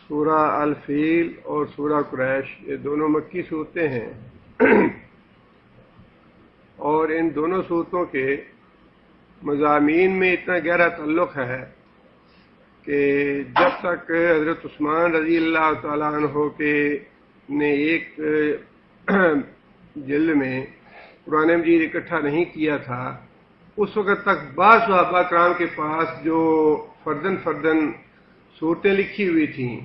سورہ الفیل اور سورہ قریش یہ دونوں مکی صورتیں ہیں اور ان دونوں صورتوں کے مضامین میں اتنا گہرا تعلق ہے کہ جب تک حضرت عثمان رضی اللہ تعالیٰ عنہ کے نے ایک جلد میں قرآن مجید اکٹھا نہیں کیا تھا، اس وقت تک بعض صحابہ کرام کے پاس جو فردن صورتیں لکھی ہوئی تھیں،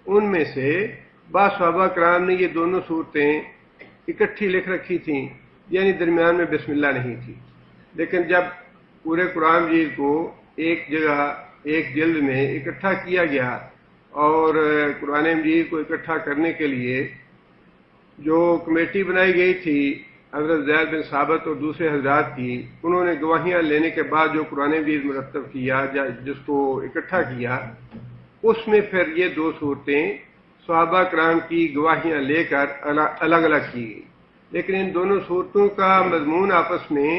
ان میں سے بعض صحابہ کرام نے یہ دونوں صورتیں اکٹھی لکھ رکھی تھیں، یعنی درمیان میں بسم اللہ نہیں تھی۔ لیکن جب پورے قرآن مجید کو ایک جگہ ایک جلد میں اکٹھا کیا گیا اور قرآن مجید کو اکٹھا کرنے کے لیے جو کمیٹی بنائی گئی تھی حضرت زید بن ثابت اور دوسرے حضرات کی، انہوں نے گواہیاں لینے کے بعد جو قرآن مجید مرتب کیا، جس کو اکٹھا کیا، اس میں پھر یہ دو صورتیں صحابہ کرام کی گواہیاں لے کر الگ الگ کی گئی۔ لیکن ان دونوں صورتوں کا مضمون آپس میں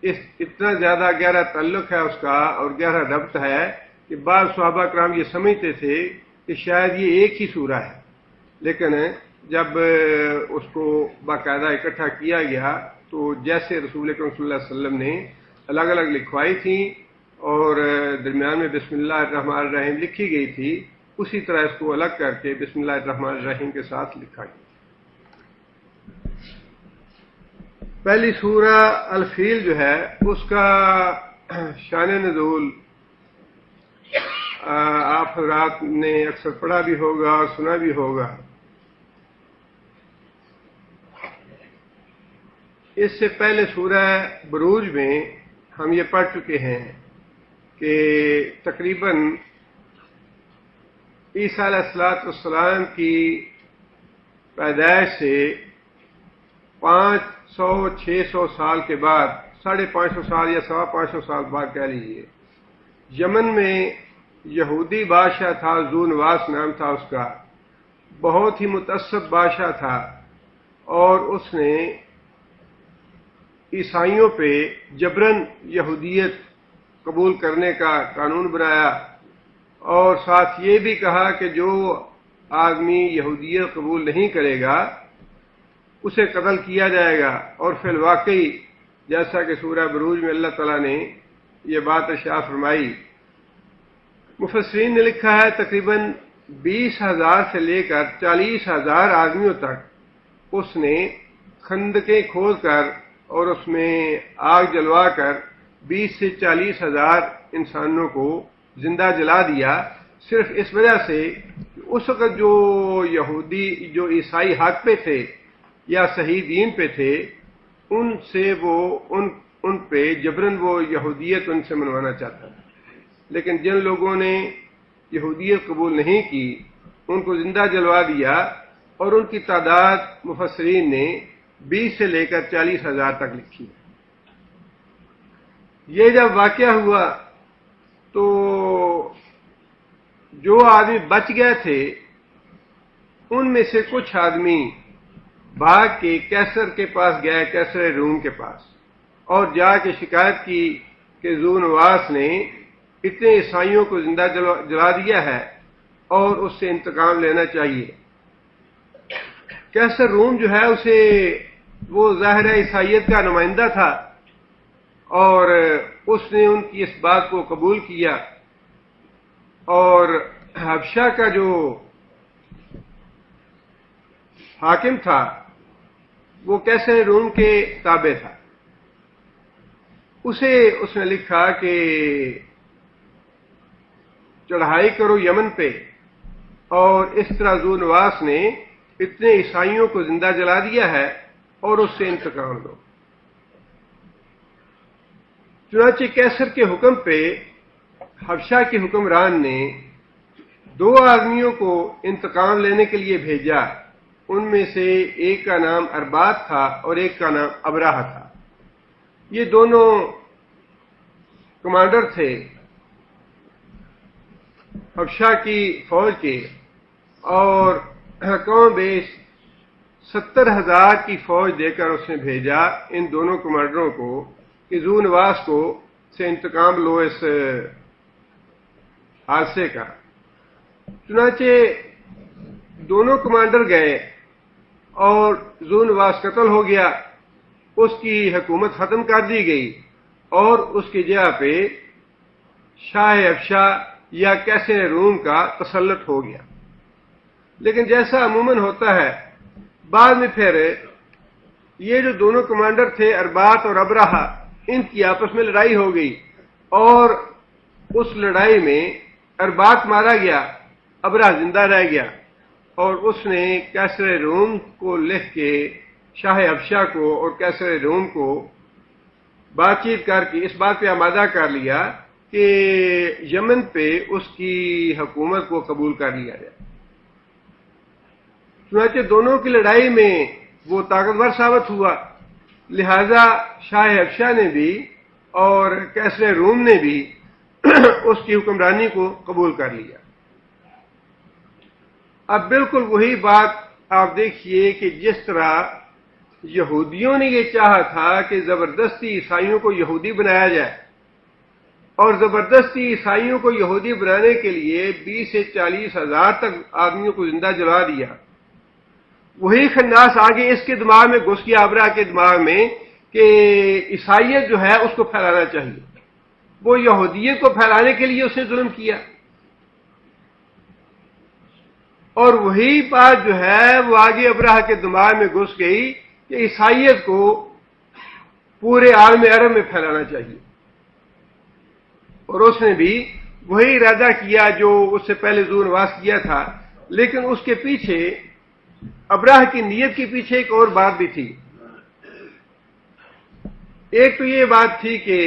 اتنا زیادہ گہرا تعلق ہے اس کا اور گہرا ربط ہے کہ بعض صحابہ کرام یہ سمجھتے تھے کہ شاید یہ ایک ہی سورہ ہے، لیکن جب اس کو باقاعدہ اکٹھا کیا گیا تو جیسے رسول اکرم صلی اللہ علیہ وسلم نے الگ الگ لکھوائی تھیں اور درمیان میں بسم اللہ الرحمن الرحیم لکھی گئی تھی، اسی طرح اس کو الگ کر کے بسم اللہ الرحمن الرحیم کے ساتھ لکھا گیا۔ پہلی سورہ الفیل جو ہے اس کا شان نزول آپ حضرات نے اکثر پڑھا بھی ہوگا اور سنا بھی ہوگا۔ اس سے پہلے سورہ بروج میں ہم یہ پڑھ چکے ہیں کہ تقریباً عیسیٰ علیہ السلام کی پیدائش سے 500-600 سال کے بعد، 550 سال یا 550 سال بعد کہہ لیجیے، یمن میں یہودی بادشاہ تھا، ذو نواس نام تھا اس کا، بہت ہی متعصب بادشاہ تھا، اور اس نے عیسائیوں پہ جبراً یہودیت قبول کرنے کا قانون بنایا، اور ساتھ یہ بھی کہا کہ جو آدمی یہودیت قبول نہیں کرے گا اسے قتل کیا جائے گا۔ اور فی الواقعی جیسا کہ سورہ بروج میں اللہ تعالیٰ نے یہ بات ارشاد فرمائی، مفسرین نے لکھا ہے تقریباً 20,000 سے لے کر 40,000 آدمیوں تک اس نے خندقیں کھود کر اور اس میں آگ جلوا کر 20 سے 40,000 انسانوں کو زندہ جلا دیا، صرف اس وجہ سے کہ اس وقت جو عیسائی حق پہ تھے یا صحیح دین پہ تھے، ان سے ان پہ جبراً وہ یہودیت ان سے منوانا چاہتا تھا۔ لیکن جن لوگوں نے یہودیت قبول نہیں کی ان کو زندہ جلوا دیا، اور ان کی تعداد مفسرین نے 20 سے لے کر 40,000 تک لکھی۔ یہ جب واقعہ ہوا تو جو آدمی بچ گئے تھے ان میں سے کچھ آدمی بھاگ کے کیسر کے پاس گئے، کیسر روم کے پاس، اور جا کے شکایت کی کہ ذو نواس نے اتنے عیسائیوں کو زندہ جلا دیا ہے اور اس سے انتقام لینا چاہیے۔ کیسر روم جو ہے اسے وہ ظاہر عیسائیت کا نمائندہ تھا، اور اس نے ان کی اس بات کو قبول کیا، اور حبشہ کا جو حاکم تھا وہ کیسر روم کے تابع تھا، اس نے لکھا کہ چڑھائی کرو یمن پہ، اور اس طرح ذو نواس نے اتنے عیسائیوں کو زندہ جلا دیا ہے اور اس سے انتقام لو۔ چنانچہ کیسر کے حکم پہ حبشہ کے حکمران نے 2 آدمیوں کو انتقام لینے کے لیے بھیجا، ان میں سے ایک کا نام اربات تھا اور ایک کا نام ابراہ تھا۔ یہ دونوں کمانڈر تھے حبشہ کی فوج کے، اور کم بیش 70,000 کی فوج دے کر اس نے بھیجا ان دونوں کمانڈروں کو کہ ذو نواس کو سے انتقام لو اس حادثے کا۔ چنانچہ دونوں کمانڈر گئے اور ذو نواس قتل ہو گیا، اس کی حکومت ختم کر دی گئی اور اس کی جگہ پہ شاہ افشا یا کیسر روم کا تسلط ہو گیا۔ لیکن جیسا عموماً ہوتا ہے، بعد میں پھر یہ جو دونوں کمانڈر تھے اربات اور ابرہہ، ان کی آپس میں لڑائی ہو گئی اور اس لڑائی میں اربات مارا گیا، ابرہہ زندہ رہ گیا، اور اس نے کیسر روم کو لکھ کے شاہ افشا کو اور کیسر روم کو بات چیت کر کے اس بات پہ آمادہ کر لیا کہ یمن پہ اس کی حکومت کو قبول کر لیا جائے۔ چنانچہ دونوں کی لڑائی میں وہ طاقتور ثابت ہوا، لہذا شاہ افشا نے بھی اور کیسر روم نے بھی اس کی حکمرانی کو قبول کر لیا۔ اب بالکل وہی بات آپ دیکھیے کہ جس طرح یہودیوں نے یہ چاہا تھا کہ زبردستی عیسائیوں کو یہودی بنایا جائے، اور زبردستی عیسائیوں کو یہودی بنانے کے لیے 20 سے 40 ہزار تک آدمیوں کو زندہ جلا دیا، وہی خناس آگے اس کے دماغ میں گھس گیا، ابرہہ کے دماغ میں، کہ عیسائیت جو ہے اس کو پھیلانا چاہیے۔ وہ یہودیت کو پھیلانے کے لیے اس نے ظلم کیا، اور وہی بات جو ہے وہ آگے ابرہہ کے دماغ میں گھس گئی کہ عیسائیت کو پورے عالم عرب میں پھیلانا چاہیے، اور اس نے بھی وہی ارادہ کیا جو اس سے پہلے ذو نواس کیا تھا۔ لیکن اس کے پیچھے، ابرہہ کی نیت کے پیچھے ایک اور بات بھی تھی۔ ایک تو یہ بات تھی کہ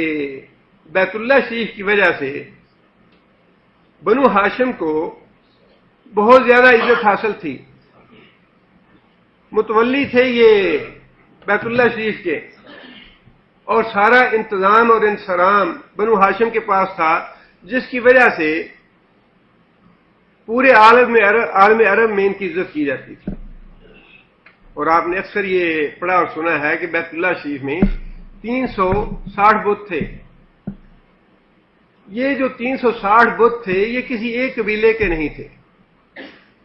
بیت اللہ شریف کی وجہ سے بنو ہاشم کو بہت زیادہ عزت حاصل تھی، متولی تھے یہ بیت اللہ شریف کے، اور سارا انتظام اور انصرام بنو ہاشم کے پاس تھا، جس کی وجہ سے پورے عالم عرب میں ان کی عزت کی جاتی تھی۔ اور آپ نے اکثر یہ پڑھا اور سنا ہے کہ بیت اللہ شریف میں 360 بت تھے۔ یہ جو 360 بت تھے یہ کسی ایک قبیلے کے نہیں تھے،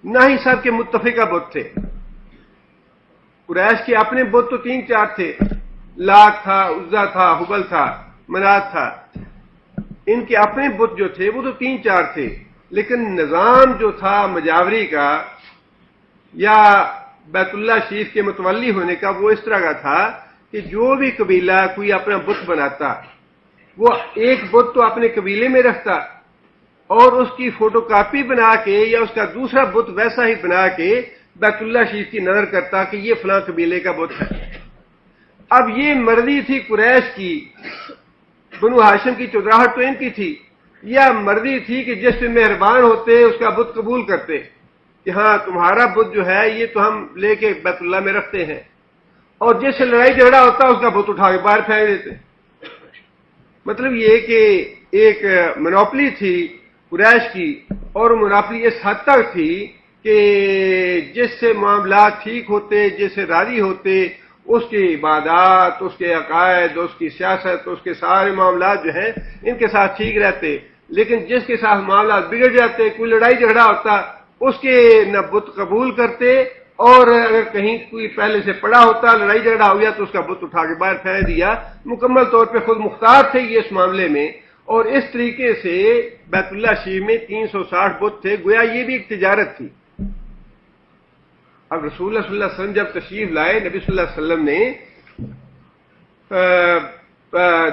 نہ ہی سب کے متفقہ بت تھے۔ قریش کے اپنے بت تو 3-4 تھے، لات تھا، عزا تھا، حبل تھا، منات تھا۔ ان کے اپنے بت جو تھے وہ تو 3-4 تھے، لیکن نظام جو تھا مجاوری کا یا بیت اللہ شریف کے متولی ہونے کا وہ اس طرح کا تھا کہ جو بھی قبیلہ کوئی اپنا بت بناتا، وہ ایک بت تو اپنے قبیلے میں رکھتا اور اس کی فوٹو کاپی بنا کے یا اس کا دوسرا بت ویسا ہی بنا کے بیت اللہ شریف کی نظر کرتا کہ یہ فلاں قبیلے کا بت ہے۔ اب یہ مرضی تھی قریش کی، بنو ہاشم کی چودراہٹ تو ان کی تھی، یا مرضی تھی کہ جس پہ مہربان ہوتے اس کا بت قبول کرتے کہ ہاں تمہارا بت جو ہے یہ تو ہم لے کے بیت اللہ میں رکھتے ہیں، اور جس سے لڑائی جھگڑا ہوتا اس کا بت اٹھا کے باہر پھینک دیتے۔ مطلب یہ کہ ایک منوپلی تھی قریش کی، اور منوپلی اس حد تک تھی کہ جس سے معاملات ٹھیک ہوتے، جس سے راضی ہوتے، اس کی عبادات، اس کے عقائد، اس کی سیاست، اس کے سارے معاملات جو ہیں ان کے ساتھ ٹھیک رہتے، لیکن جس کے ساتھ معاملات بگڑ جاتے، کوئی لڑائی جھگڑا ہوتا، اس کے نہ بت قبول کرتے، اور اگر کہیں کوئی پہلے سے پڑا ہوتا، لڑائی جھگڑا ہو گیا تو اس کا بت اٹھا کے باہر پھینک دیا۔ مکمل طور پہ خود مختار تھے یہ اس معاملے میں، اور اس طریقے سے بیت اللہ شریف میں 360 بت تھے، گویا یہ بھی ایک تجارت تھی۔ اب رسول اللہ صلی اللہ علیہ وسلم جب تشریف لائے، نبی صلی اللہ علیہ وسلم نے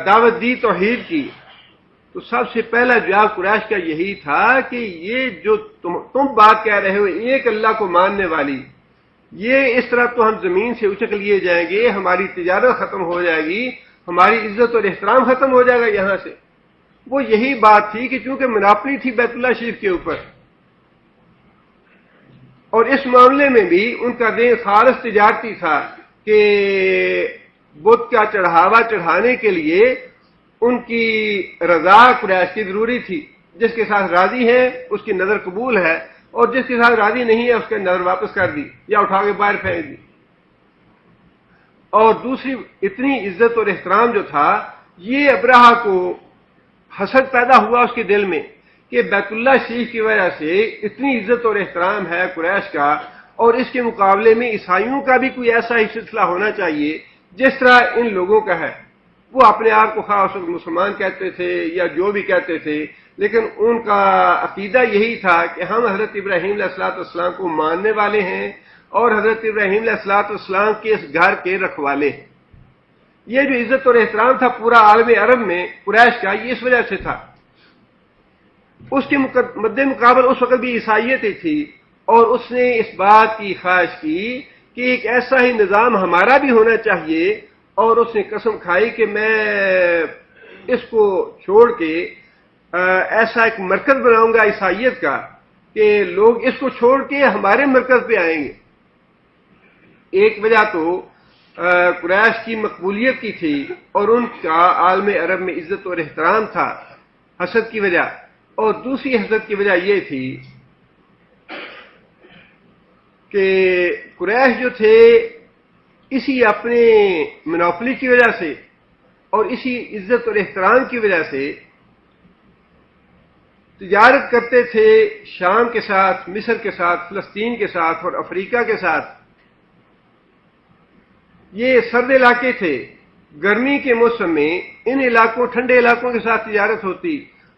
دعوت دی توحید کی، تو سب سے پہلا جواب قریش کا یہی تھا کہ یہ جو تم بات کہہ رہے ہو ایک اللہ کو ماننے والی، یہ اس طرح تو ہم زمین سے اچک لیے جائیں گے، ہماری تجارت ختم ہو جائے گی، ہماری عزت اور احترام ختم ہو جائے گا یہاں سے۔ وہ یہی بات تھی کہ چونکہ مناپلی تھی بیت اللہ شریف کے اوپر، اور اس معاملے میں بھی ان کا دین خالص تجارتی تھا کہ بت کا چڑھاوا چڑھانے کے لیے ان کی رضا قریش کی ضروری تھی۔ جس کے ساتھ راضی ہے اس کی نظر قبول ہے، اور جس کے ساتھ راضی نہیں ہے اس کی نظر واپس کر دی یا اٹھا کے باہر پھینک دی۔ اور دوسری اتنی عزت اور احترام جو تھا یہ ابراہ کو حسد پیدا ہوا اس کے دل میں کہ بیت اللہ شریف کی وجہ سے اتنی عزت اور احترام ہے قریش کا، اور اس کے مقابلے میں عیسائیوں کا بھی کوئی ایسا ہی سلسلہ ہونا چاہیے جس طرح ان لوگوں کا ہے۔ وہ اپنے آپ کو خاص مسلمان کہتے تھے یا جو بھی کہتے تھے، لیکن ان کا عقیدہ یہی تھا کہ ہم حضرت ابراہیم علیہ الصلوۃ والسلام کو ماننے والے ہیں اور حضرت ابراہیم علیہ الصلوۃ والسلام کے اس گھر کے رکھوالے ہیں۔ یہ جو عزت اور احترام تھا پورا عالم عرب میں قریش کا، یہ اس وجہ سے تھا۔ اس کے مد مقابل اس وقت بھی عیسائیت تھی، اور اس نے اس بات کی خواہش کی کہ ایک ایسا ہی نظام ہمارا بھی ہونا چاہیے، اور اس نے قسم کھائی کہ میں اس کو چھوڑ کے ایسا ایک مرکز بناؤں گا عیسائیت کا کہ لوگ اس کو چھوڑ کے ہمارے مرکز پہ آئیں گے۔ ایک وجہ تو قریش کی مقبولیت کی تھی اور ان کا عالم عرب میں عزت اور احترام تھا حسد کی وجہ، اور دوسری حسد کی وجہ یہ تھی کہ قریش جو تھے اسی اپنے منوپلی کی وجہ سے اور اسی عزت اور احترام کی وجہ سے تجارت کرتے تھے شام کے ساتھ، مصر کے ساتھ، فلسطین کے ساتھ اور افریقہ کے ساتھ۔ یہ سرد علاقے تھے، گرمی کے موسم میں ان علاقوں ٹھنڈے علاقوں کے ساتھ تجارت ہوتی،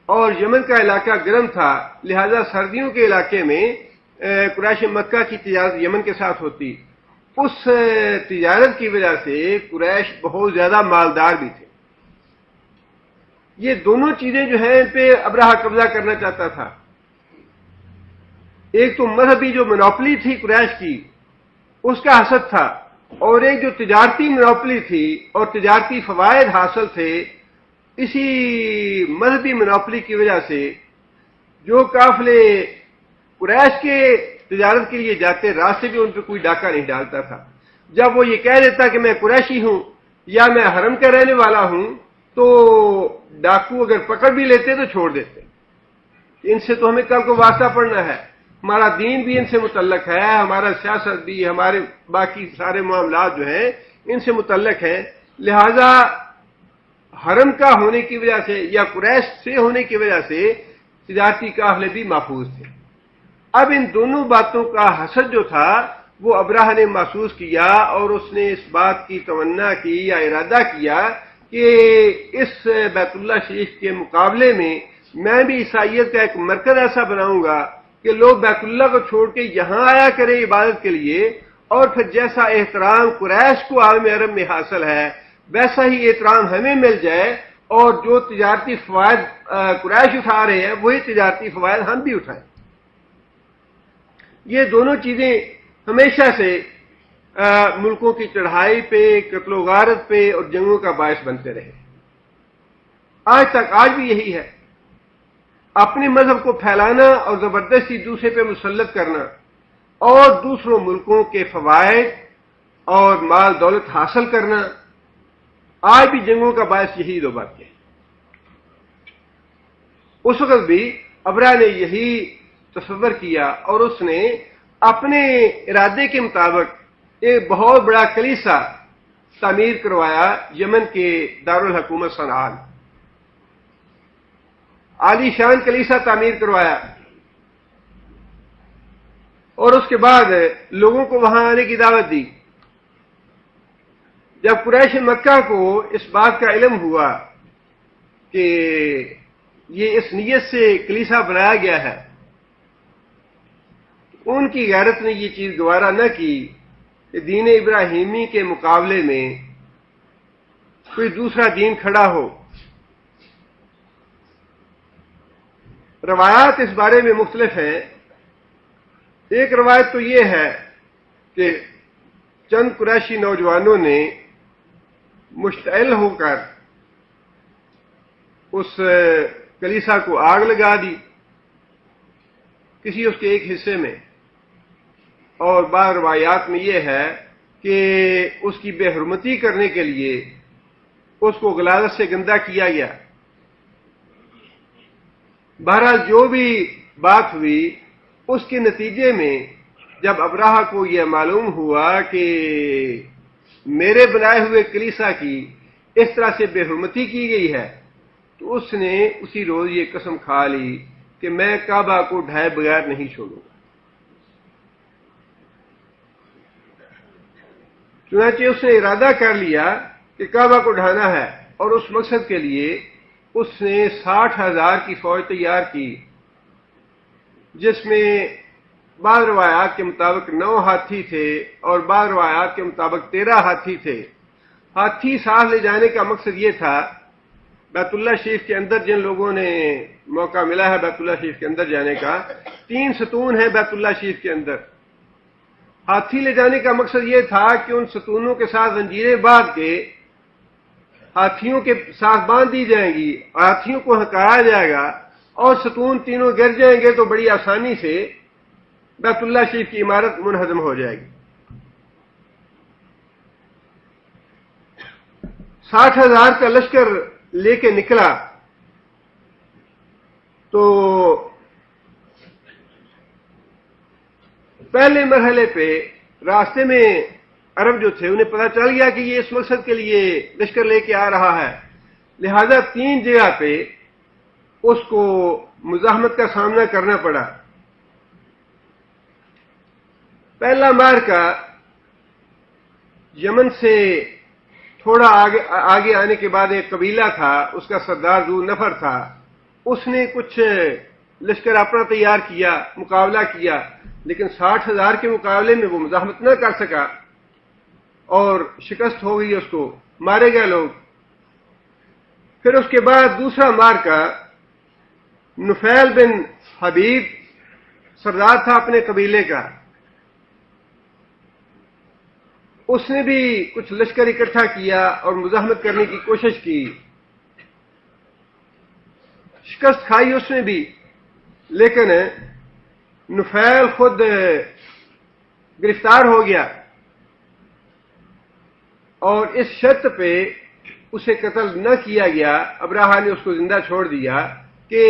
اور یمن کا علاقہ گرم تھا، لہذا سردیوں کے علاقے میں قریش مکہ کی تجارت یمن کے ساتھ ہوتی۔ اس تجارت کی وجہ سے قریش بہت زیادہ مالدار بھی تھے۔ یہ دونوں چیزیں جو ہیں ان پہ ابراہ قبضہ کرنا چاہتا تھا۔ ایک تو مذہبی جو منوپلی تھی قریش کی، اس کا حسد تھا، اور ایک جو تجارتی منوپلی تھی اور تجارتی فوائد حاصل تھے، اسی مذہبی منوپلی کی وجہ سے جو قافلے قریش کے تجارت کے لیے جاتے راستے بھی ان پہ کوئی ڈاکہ نہیں ڈالتا تھا۔ جب وہ یہ کہہ دیتا کہ میں قریشی ہوں یا میں حرم کا رہنے والا ہوں، تو ڈاکو اگر پکڑ بھی لیتے تو چھوڑ دیتے، ان سے تو ہمیں کل کو واسطہ پڑنا ہے، ہمارا دین بھی ان سے متعلق ہے، ہمارا سیاست بھی، ہمارے باقی سارے معاملات جو ہیں ان سے متعلق ہیں، لہذا حرم کا ہونے کی وجہ سے یا قریش سے ہونے کی وجہ سے تجارتی قافلے بھی محفوظ تھے۔ اب ان دونوں باتوں کا حسد جو تھا وہ ابراہ نے محسوس کیا، اور اس نے اس بات کی تمنا کی یا ارادہ کیا کہ اس بیت اللہ شریف کے مقابلے میں بھی عیسائیت کا ایک مرکز ایسا بناؤں گا کہ لوگ بیت اللہ کو چھوڑ کے یہاں آیا کریں عبادت کے لیے، اور پھر جیسا احترام قریش کو عالم عرب میں حاصل ہے ویسا ہی احترام ہمیں مل جائے، اور جو تجارتی فوائد قریش اٹھا رہے ہیں وہی تجارتی فوائد ہم بھی اٹھائیں۔ یہ دونوں چیزیں ہمیشہ سے ملکوں کی چڑھائی پہ، قتل و غارت پہ اور جنگوں کا باعث بنتے رہے، آج بھی یہی ہے۔ اپنے مذہب کو پھیلانا اور زبردستی دوسرے پہ مسلط کرنا، اور دوسروں ملکوں کے فوائد اور مال دولت حاصل کرنا، آج بھی جنگوں کا باعث یہی دو باتیں ہیں۔ اس وقت بھی ابراہ نے یہی تصور کیا، اور اس نے اپنے ارادے کے مطابق ایک بہت بڑا کلیسا تعمیر کروایا یمن کے دارالحکومت صنعاء۔ عالی شان کلیسا تعمیر کروایا، اور اس کے بعد لوگوں کو وہاں آنے کی دعوت دی۔ جب قریش مکہ کو اس بات کا علم ہوا کہ یہ اس نیت سے کلیسا بنایا گیا ہے، ان کی غیرت نے یہ چیز گوارا نہ کی کہ دین ابراہیمی کے مقابلے میں کوئی دوسرا دین کھڑا ہو۔ روایات اس بارے میں مختلف ہیں۔ ایک روایت تو یہ ہے کہ چند قریشی نوجوانوں نے مشتعل ہو کر اس کلیسا کو آگ لگا دی کسی اس کے ایک حصے میں، اور بعض روایات میں یہ ہے کہ اس کی بے حرمتی کرنے کے لیے اس کو غلاظت سے گندا کیا گیا۔ بہرحال جو بھی بات ہوئی، اس کے نتیجے میں جب ابراہ کو یہ معلوم ہوا کہ میرے بنائے ہوئے کلیسا کی اس طرح سے بے حرمتی کی گئی ہے، تو اس نے اسی روز یہ قسم کھا لی کہ میں کعبہ کو ڈھائے بغیر نہیں چھوڑوں گا۔ چنانچہ اس نے ارادہ کر لیا کہ کعبہ کو ڈھانا ہے، اور اس مقصد کے لیے اس نے 60,000 کی فوج تیار کی، جس میں بعض روایات کے مطابق 9 ہاتھی تھے اور بعض روایات کے مطابق 13 ہاتھی تھے۔ ہاتھی ساتھ لے جانے کا مقصد یہ تھا، بیت اللہ شریف کے اندر جن لوگوں نے موقع ملا ہے بیت اللہ شریف کے اندر جانے کا، 3 ستون ہیں بیت اللہ شریف کے اندر۔ ہاتھی لے جانے کا مقصد یہ تھا کہ ان ستونوں کے ساتھ زنجیریں باندھ کے ہاتھیوں کے ساتھ باندھ دی جائیں گی، ہاتھیوں کو ہکایا جائے گا، اور ستون تینوں گر جائیں گے تو بڑی آسانی سے بیت اللہ شریف کی عمارت منہدم ہو جائے گی۔ 60,000 کا لشکر لے کے نکلا تو پہلے مرحلے پہ راستے میں عرب جو تھے انہیں پتہ چل گیا کہ یہ اس مقصد کے لیے لشکر لے کے آ رہا ہے، لہذا 3 جگہ پہ اس کو مزاحمت کا سامنا کرنا پڑا۔ پہلا معرکہ یمن سے تھوڑا آگے آنے کے بعد ایک قبیلہ تھا، اس کا سردار ذو نفر تھا، اس نے کچھ لشکر اپنا تیار کیا، مقابلہ کیا، لیکن 60,000 کے مقابلے میں وہ مزاحمت نہ کر سکا اور شکست ہو گئی، اس کو مارے گئے لوگ۔ پھر اس کے بعد دوسرا معرکہ نفیل بن حبیب سردار تھا اپنے قبیلے کا، اس نے بھی کچھ لشکر اکٹھا کیا اور مزاحمت کرنے کی کوشش کی، شکست کھائی اس نے بھی، لیکن نفیل خود گرفتار ہو گیا، اور اس شرط پہ اسے قتل نہ کیا گیا، ابراہا نے اس کو زندہ چھوڑ دیا کہ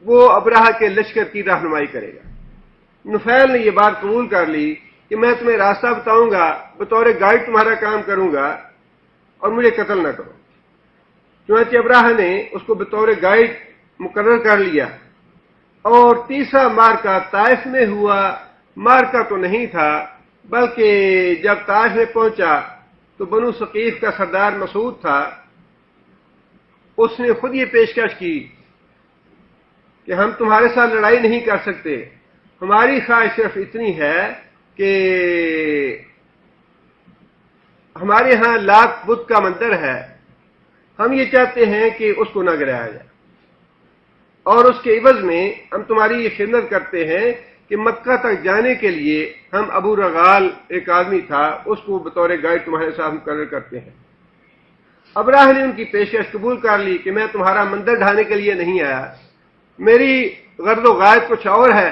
وہ ابراہا کے لشکر کی رہنمائی کرے گا۔ نفیل نے یہ بات قبول کر لی کہ میں تمہیں راستہ بتاؤں گا، بطور گائیڈ تمہارا کام کروں گا، اور مجھے قتل نہ کرو۔ چنانچہ ابراہا نے اس کو بطور گائیڈ مقرر کر لیا، اور تیسرا معرکہ طائف میں ہوا۔ معرکہ تو نہیں تھا، بلکہ جب طائف میں پہنچا تو بنو ثقیف کا سردار مسعود تھا، اس نے خود یہ پیشکش کی کہ ہم تمہارے ساتھ لڑائی نہیں کر سکتے، ہماری خواہش صرف اتنی ہے کہ ہمارے ہاں لات بت کا مندر ہے، ہم یہ چاہتے ہیں کہ اس کو نہ گرایا جائے، اور اس کے عوض میں ہم تمہاری یہ خدمت کرتے ہیں کہ مکہ تک جانے کے لیے ہم ابو رغال ایک آدمی تھا، اس کو بطور گائیڈ تمہارے ساتھ مقرر کرتے ہیں۔ ابراہ نے ان کی پیشکش قبول کر لی کہ میں تمہارا مندر ڈھانے کے لیے نہیں آیا، میری غرض و غائب کچھ اور ہے،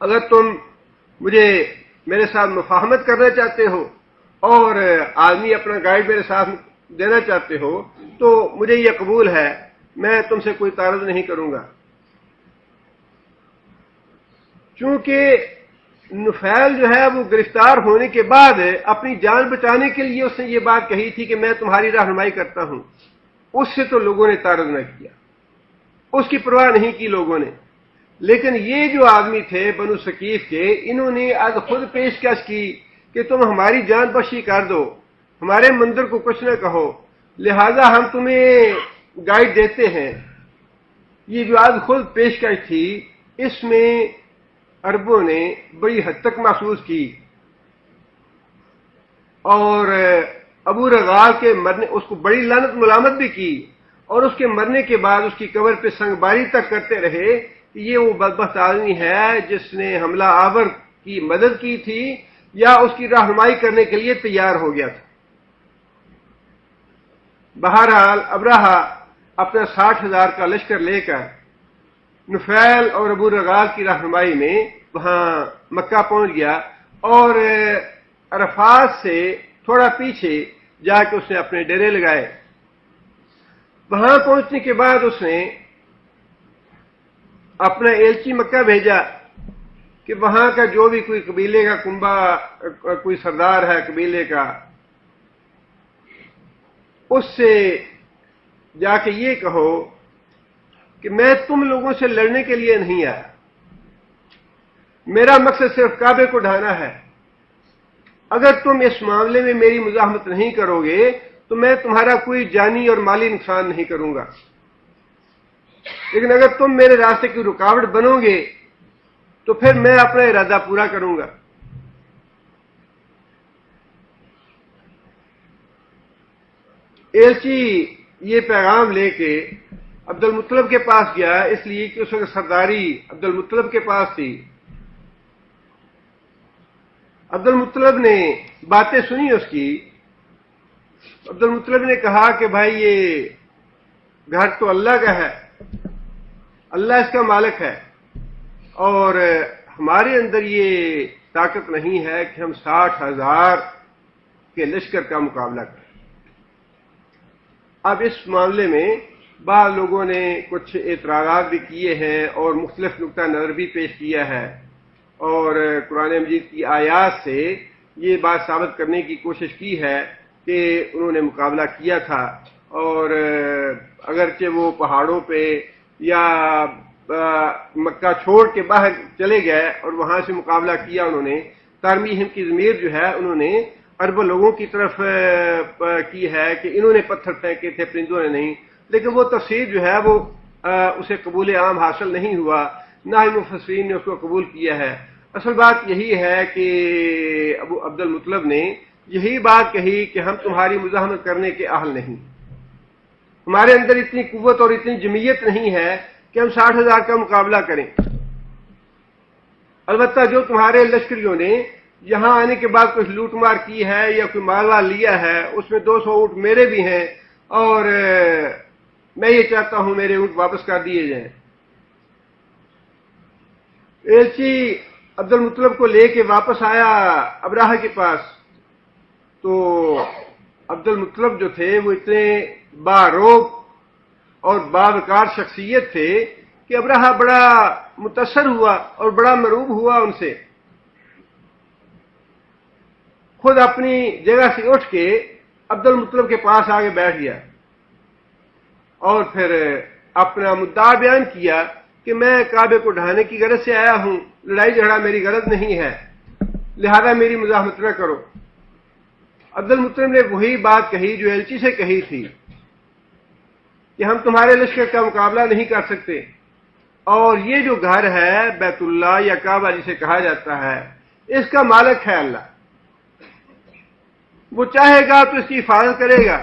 اگر تم مجھے میرے ساتھ مفاہمت کرنا چاہتے ہو اور آدمی اپنا گائیڈ میرے ساتھ دینا چاہتے ہو تو مجھے یہ قبول ہے، میں تم سے کوئی تعارض نہیں کروں گا۔ چونکہ نفیل جو ہے وہ گرفتار ہونے کے بعد اپنی جان بچانے کے لیے اس نے یہ بات کہی تھی کہ میں تمہاری رہنمائی کرتا ہوں، اس سے تو لوگوں نے تعارض نہ کیا، اس کی پرواہ نہیں کی لوگوں نے۔ لیکن یہ جو آدمی تھے بنو ثقیف کے، انہوں نے آج خود پیشکش کی کہ تم ہماری جان بخشی کر دو، ہمارے مندر کو کچھ نہ کہو، لہذا ہم تمہیں گائیڈ دیتے ہیں۔ یہ جو آج خود پیشکش تھی، اس میں عربوں نے بڑی حد تک محسوس کی، اور ابو رغال کے مرنے اس کو بڑی لعنت ملامت بھی کی، اور اس کے مرنے کے بعد اس کی قبر پہ سنگ باری تک کرتے رہے کہ یہ وہ بدبخت آدمی ہے جس نے حملہ آور کی مدد کی تھی یا اس کی رہنمائی کرنے کے لیے تیار ہو گیا تھا۔ بہرحال ابراہا اپنا 60,000 کا لشکر لے کر نفیل اور ابو رغال کی رہنمائی میں وہاں مکہ پہنچ گیا، اور عرفات سے تھوڑا پیچھے جا کے اس نے اپنے ڈیرے لگائے۔ وہاں پہنچنے کے بعد اس نے اپنا ایلچی مکہ بھیجا کہ وہاں کا جو بھی کوئی قبیلے کا کنبہ، کوئی سردار ہے قبیلے کا، اس سے جا کے یہ کہو کہ میں تم لوگوں سے لڑنے کے لیے نہیں آیا، میرا مقصد صرف کعبے کو ڈھانا ہے، اگر تم اس معاملے میں میری مزاحمت نہیں کرو گے تو میں تمہارا کوئی جانی اور مالی نقصان نہیں کروں گا، لیکن اگر تم میرے راستے کی رکاوٹ بنو گے تو پھر میں اپنا ارادہ پورا کروں گا۔ ایلچی یہ پیغام لے کے عبد المطلب کے پاس گیا، اس لیے کہ اس وقت سرداری عبد المطلب کے پاس تھی۔ عبد المطلب نے باتیں سنی اس کی۔ عبد المطلب نے کہا کہ بھائی یہ گھر تو اللہ کا ہے، اللہ اس کا مالک ہے، اور ہمارے اندر یہ طاقت نہیں ہے کہ ہم 60,000 کے لشکر کا مقابلہ کریں۔ اب اس معاملے میں بعض لوگوں نے کچھ اعتراضات بھی کیے ہیں اور مختلف نقطہ نظر بھی پیش کیا ہے، اور قرآن مجید کی آیات سے یہ بات ثابت کرنے کی کوشش کی ہے کہ انہوں نے مقابلہ کیا تھا، اور اگرچہ وہ پہاڑوں پہ یا مکہ چھوڑ کے باہر چلے گئے اور وہاں سے مقابلہ کیا انہوں نے، ترمیہم کی ضمیر جو ہے انہوں نے عرب لوگوں کی طرف کی ہے کہ انہوں نے پتھر پھینکے تھے، پرندوں نے نہیں، لیکن وہ تفسیر جو ہے وہ اسے قبول عام حاصل نہیں ہوا، نہ ہی مفسرین نے اس کو قبول کیا ہے۔ اصل بات یہی ہے کہ ابو عبد المطلب نے یہی بات کہی کہ ہم تمہاری مزاحمت کرنے کے اہل نہیں، ہمارے اندر اتنی قوت اور اتنی جمعیت نہیں ہے کہ ہم 60,000 کا مقابلہ کریں۔ البتہ جو تمہارے لشکریوں نے یہاں آنے کے بعد کچھ لوٹ مار کی ہے یا کوئی مال وال لیا ہے، اس میں 200 اونٹ میرے بھی ہیں، اور میں یہ چاہتا ہوں میرے اونٹ واپس کر دیے جائیں۔ ایلچی عبد المطلب کو لے کے واپس آیا ابراہ کے پاس، تو عبد المطلب جو تھے وہ اتنے باروب اور باوقار شخصیت تھے کہ ابراہ بڑا متاثر ہوا اور بڑا مروب ہوا ان سے، خود اپنی جگہ سے اٹھ کے عبد المطلب کے پاس آگے بیٹھ گیا اور پھر اپنا مدعا بیان کیا کہ میں کعبے کو ڈھانے کی غرض سے آیا ہوں، لڑائی جھگڑا میری غرض نہیں ہے، لہذا میری مزاحمت نہ کرو۔ عبد المطلب نے وہی بات کہی جو ایلچی سے کہی تھی کہ ہم تمہارے لشکر کا مقابلہ نہیں کر سکتے، اور یہ جو گھر ہے بیت اللہ یا کعبہ جسے کہا جاتا ہے، اس کا مالک ہے اللہ، وہ چاہے گا تو اس کی حفاظت کرے گا،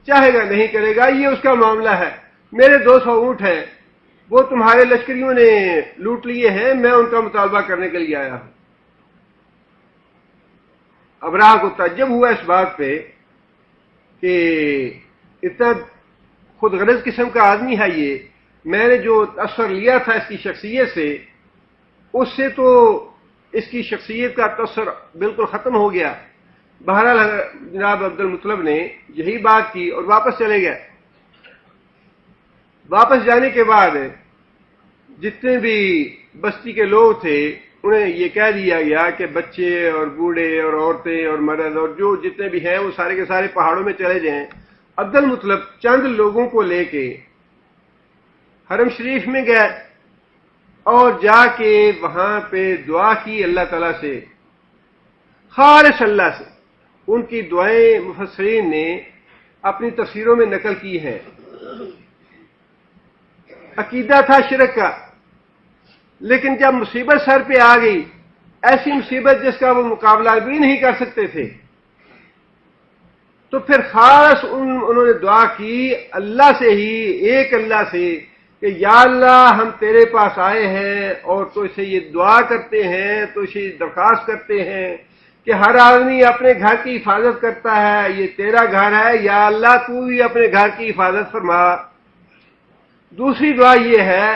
چاہے گا نہیں کرے گا، یہ اس کا معاملہ ہے۔ میرے 200 اونٹ ہیں، وہ تمہارے لشکریوں نے لوٹ لیے ہیں، میں ان کا مطالبہ کرنے کے لیے آیا ہوں۔ ابراہ کو تعجب ہوا اس بات پہ کہ اتنا خود غرض قسم کا آدمی ہے یہ، میں نے جو اثر لیا تھا اس کی شخصیت سے، اس سے تو اس کی شخصیت کا تاثر بالکل ختم ہو گیا۔ بہرحال جناب عبد المطلب نے یہی بات کی اور واپس چلے گئے۔ واپس جانے کے بعد جتنے بھی بستی کے لوگ تھے انہیں یہ کہہ دیا گیا کہ بچے اور بوڑھے اور عورتیں اور مرد اور جو جتنے بھی ہیں وہ سارے کے سارے پہاڑوں میں چلے جائیں۔ عبد المطلب چند لوگوں کو لے کے حرم شریف میں گئے اور جا کے وہاں پہ دعا کی اللہ تعالیٰ سے، خالص اللہ سے۔ ان کی دعائیں مفسرین نے اپنی تفسیروں میں نقل کی ہیں۔ عقیدہ تھا شرک کا، لیکن جب مصیبت سر پہ آ گئی، ایسی مصیبت جس کا وہ مقابلہ بھی نہیں کر سکتے تھے، تو پھر خاص انہوں نے دعا کی اللہ سے ہی، ایک اللہ سے، کہ یا اللہ ہم تیرے پاس آئے ہیں اور تو اسے یہ دعا کرتے ہیں، تو اسے درخواست کرتے ہیں کہ ہر آدمی اپنے گھر کی حفاظت کرتا ہے، یہ تیرا گھر ہے، یا اللہ تو بھی اپنے گھر کی حفاظت فرما۔ دوسری دعا یہ ہے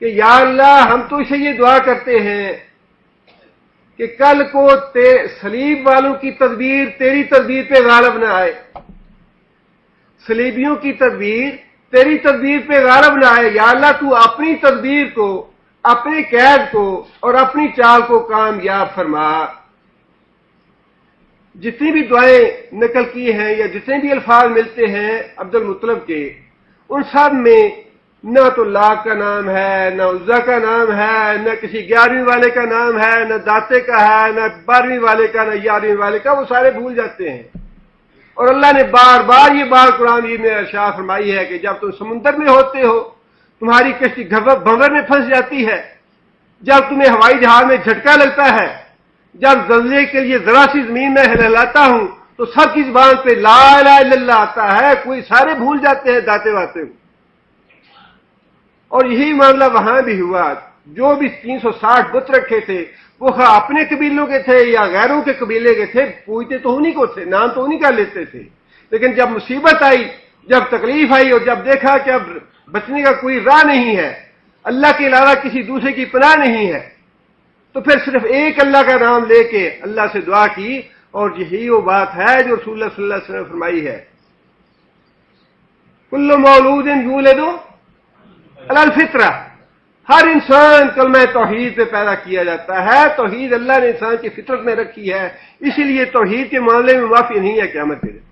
کہ یا اللہ ہم تو اسے یہ دعا کرتے ہیں کہ کل کو صلیب والوں کی تدبیر تیری تدبیر پہ غالب نہ آئے، صلیبیوں کی تدبیر تیری تدبیر پہ غالب نہ آئے، یا اللہ تو اپنی تدبیر کو، اپنے قید کو اور اپنی چال کو کامیاب فرما۔ جتنی بھی دعائیں نقل کی ہیں یا جتنے بھی الفاظ ملتے ہیں عبد المطلب کے، ان سب میں نہ تو لاک کا نام ہے، نہ عزا کا نام ہے، نہ کسی 11ویں والے کا نام ہے، نہ داتے کا ہے، نہ 12ویں والے کا، نہ 11ویں والے کا، وہ سارے بھول جاتے ہیں۔ اور اللہ نے بار بار یہ بات قرآن میں ارشاد فرمائی ہے کہ جب تم سمندر میں ہوتے ہو، تمہاری کشتی بھنور میں پھنس جاتی ہے، جب تمہیں ہوائی جہاز میں جھٹکا لگتا ہے، جب زلزلے کے لیے ذرا سی زمین میں ہلاتا ہوں تو سب کی زبان پہ لا الہ الا اللہ آتا ہے، کوئی سارے بھول جاتے ہیں داتے واتے کو۔ اور یہی معاملہ وہاں بھی ہوا، جو بھی 360 بت رکھے تھے وہ اپنے قبیلوں کے تھے یا غیروں کے قبیلے کے تھے، پوجتے تو انہی کو تھے، نام تو انہی کا لیتے تھے، لیکن جب مصیبت آئی، جب تکلیف آئی اور جب دیکھا کہ اب بچنے کا کوئی راہ نہیں ہے، اللہ کے علاوہ کسی دوسرے کی پناہ نہیں ہے، تو پھر صرف ایک اللہ کا نام لے کے اللہ سے دعا کی۔ اور یہی وہ بات ہے جو رسول اللہ صلی اللہ علیہ وسلم نے فرمائی ہے، کل مولود یولد علی الفطرہ، ہر انسان کلمہ توحید پہ پیدا کیا جاتا ہے۔ توحید اللہ نے انسان کی فطرت میں رکھی ہے، اسی لیے توحید کے معاملے میں معافی نہیں ہے قیامت کے دن۔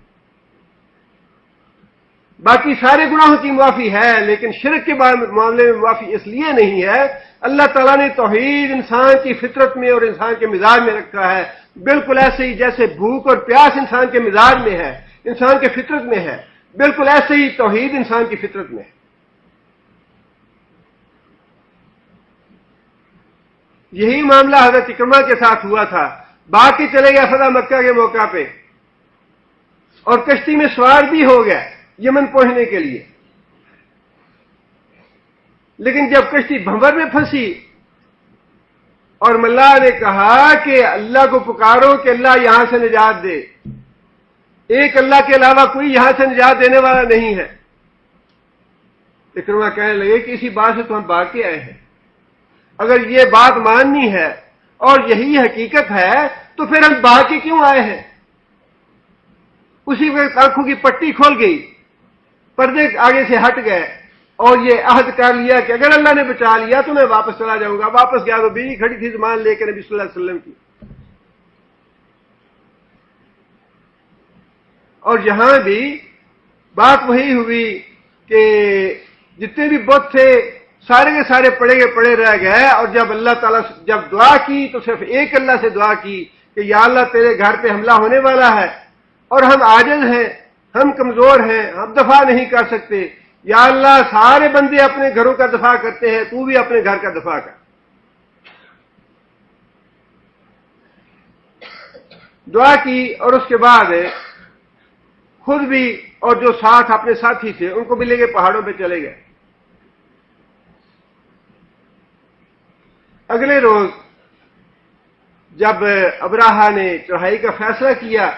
باقی سارے گناہوں کی معافی ہے، لیکن شرک کے معاملے میں معافی اس لیے نہیں ہے، اللہ تعالیٰ نے توحید انسان کی فطرت میں اور انسان کے مزاج میں رکھا ہے، بالکل ایسے ہی جیسے بھوک اور پیاس انسان کے مزاج میں ہے، انسان کے فطرت میں ہے، بالکل ایسے ہی توحید انسان کی فطرت میں ہے۔ یہی معاملہ حضرت اکرمہ کے ساتھ ہوا تھا، بھاگ کے چلے گیا فتح مکہ کے موقع پہ، اور کشتی میں سوار بھی ہو گیا یمن پہنچنے کے لیے، لیکن جب کشتی بھنور میں پھنسی اور ملا نے کہا کہ اللہ کو پکارو کہ اللہ یہاں سے نجات دے، ایک اللہ کے علاوہ کوئی یہاں سے نجات دینے والا نہیں ہے، اکرمہ کہنے لگے کہ اسی بات سے تو ہم بھاگ کے آئے ہیں، اگر یہ بات ماننی ہے اور یہی حقیقت ہے تو پھر ہم بھاگ کے کیوں آئے ہیں؟ اسی وقت آنکھوں کی پٹی کھول گئی، پردے آگے سے ہٹ گئے اور یہ عہد کر لیا کہ اگر اللہ نے بچا لیا تو میں واپس چلا جاؤں گا۔ واپس گیا تو بیوی کھڑی تھی زبان لے کے نبی صلی اللہ علیہ وسلم کی، اور یہاں بھی بات وہی ہوئی کہ جتنے بھی بت تھے سارے کے سارے پڑے کے پڑے رہ گئے، اور جب اللہ تعالیٰ جب دعا کی تو صرف ایک اللہ سے دعا کی کہ یا اللہ تیرے گھر پہ حملہ ہونے والا ہے اور ہم عاجز ہیں، ہم کمزور ہیں، ہم دفاع نہیں کر سکتے، یا اللہ سارے بندے اپنے گھروں کا دفاع کرتے ہیں، تو بھی اپنے گھر کا دفاع کر۔ دعا کی اور اس کے بعد خود بھی اور جو ساتھ اپنے ساتھی تھے ان کو بھی لے کے پہاڑوں پہ چلے گئے۔ اگلے روز جب ابراہا نے چڑھائی کا فیصلہ کیا،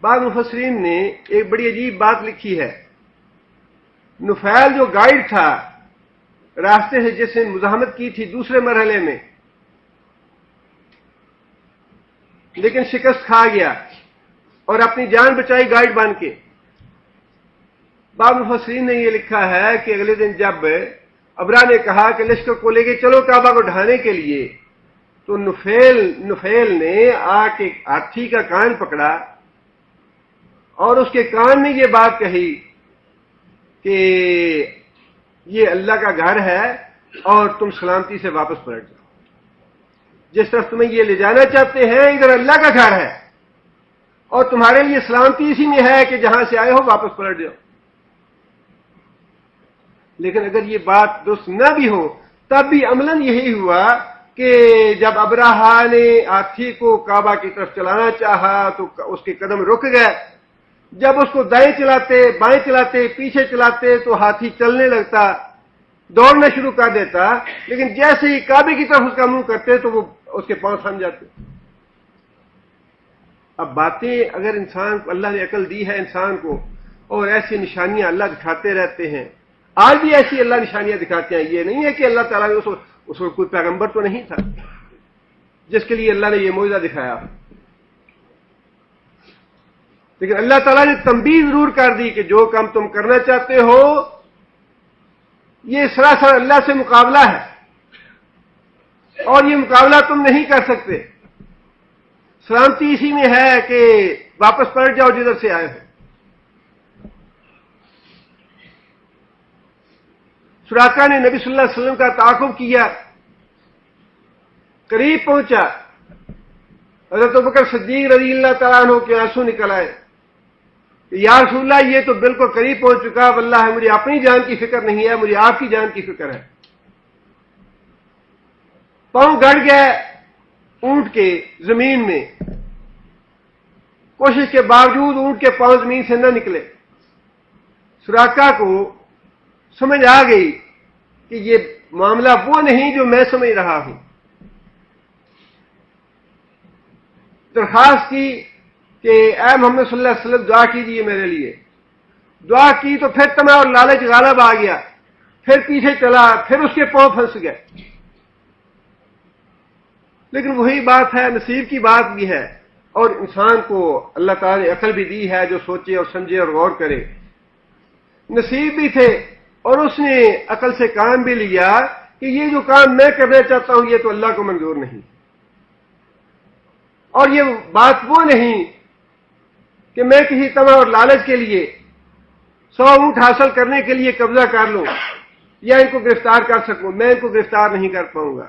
بعض مفسرین نے ایک بڑی عجیب بات لکھی ہے، نفیل جو گائیڈ تھا راستے سے جس نے مزاحمت کی تھی دوسرے مرحلے میں، لیکن شکست کھا گیا اور اپنی جان بچائی گائیڈ بن کے، بعض مفسرین نے یہ لکھا ہے کہ اگلے دن جب ابرا نے کہا کہ لشکر کو لے کے چلو کعبہ کو ڈھانے کے لیے، تو نفیل نے آ کے ہاتھی کا کان پکڑا اور اس کے کان میں یہ بات کہی کہ یہ اللہ کا گھر ہے اور تم سلامتی سے واپس پلٹ جاؤ، جس طرف تمہیں یہ لے جانا چاہتے ہیں ادھر اللہ کا گھر ہے اور تمہارے لیے سلامتی اسی میں ہے کہ جہاں سے آئے ہو واپس پلٹ جاؤ۔ لیکن اگر یہ بات درست نہ بھی ہو تب بھی عملاً یہی ہوا کہ جب ابراہا نے ہاتھی کو کعبہ کی طرف چلانا چاہا تو اس کے قدم رک گئے، جب اس کو دائیں چلاتے بائیں چلاتے پیچھے چلاتے تو ہاتھی چلنے لگتا، دوڑنا شروع کر دیتا، لیکن جیسے ہی کعبے کی طرف اس کا منہ کرتے تو وہ اس کے پاؤں تھم جاتے۔ اب باتیں اگر انسان کو اللہ نے عقل دی ہے انسان کو، اور ایسی نشانیاں اللہ دکھاتے رہتے ہیں، آج بھی ایسی اللہ نشانیاں دکھاتے ہیں، یہ نہیں ہے کہ اللہ تعالیٰ نے اس کو کوئی پیغمبر تو نہیں تھا جس کے لیے اللہ نے یہ معجزہ دکھایا، لیکن اللہ تعالیٰ نے تنبیہ ضرور کر دی کہ جو کام تم کرنا چاہتے ہو یہ سراسر اللہ سے مقابلہ ہے اور یہ مقابلہ تم نہیں کر سکتے، سلامتی اسی میں ہے کہ واپس پلٹ جاؤ جدھر سے آئے ہو. سراقہ نے نبی صلی اللہ علیہ وسلم کا تعاقب کیا، قریب پہنچا. حضرت ابوبکر صدیق رضی اللہ تعالیٰ عنہ کے آنسو نکل آئے کہ یا رسول اللہ یہ تو بالکل قریب پہنچ چکا، واللہ مجھے اپنی جان کی فکر نہیں ہے، مجھے آپ کی جان کی فکر ہے. پاؤں گڑ گئے اونٹ کے زمین میں، کوشش کے باوجود اونٹ کے پاؤں زمین سے نہ نکلے. سراقہ کو سمجھ آ گئی کہ یہ معاملہ وہ نہیں جو میں سمجھ رہا ہوں. درخواست کی کہ اے محمد صلی اللہ علیہ وسلم دعا کیجیے میرے لیے. دعا کی تو پھر تما اور لالچ غالب آ گیا، پھر پیچھے چلا، پھر اس کے پاؤں پھنس گئے. لیکن وہی بات ہے، نصیب کی بات بھی ہے، اور انسان کو اللہ تعالی نے عقل بھی دی ہے جو سوچے اور سمجھے اور غور کرے. نصیب بھی تھے اور اس نے عقل سے کام بھی لیا کہ یہ جو کام میں کرنا چاہتا ہوں یہ تو اللہ کو منظور نہیں، اور یہ بات وہ نہیں کہ میں کسی طمع اور لالچ کے لیے 100 اونٹ حاصل کرنے کے لیے قبضہ کر لوں یا ان کو گرفتار کر سکوں. میں ان کو گرفتار نہیں کر پاؤں گا.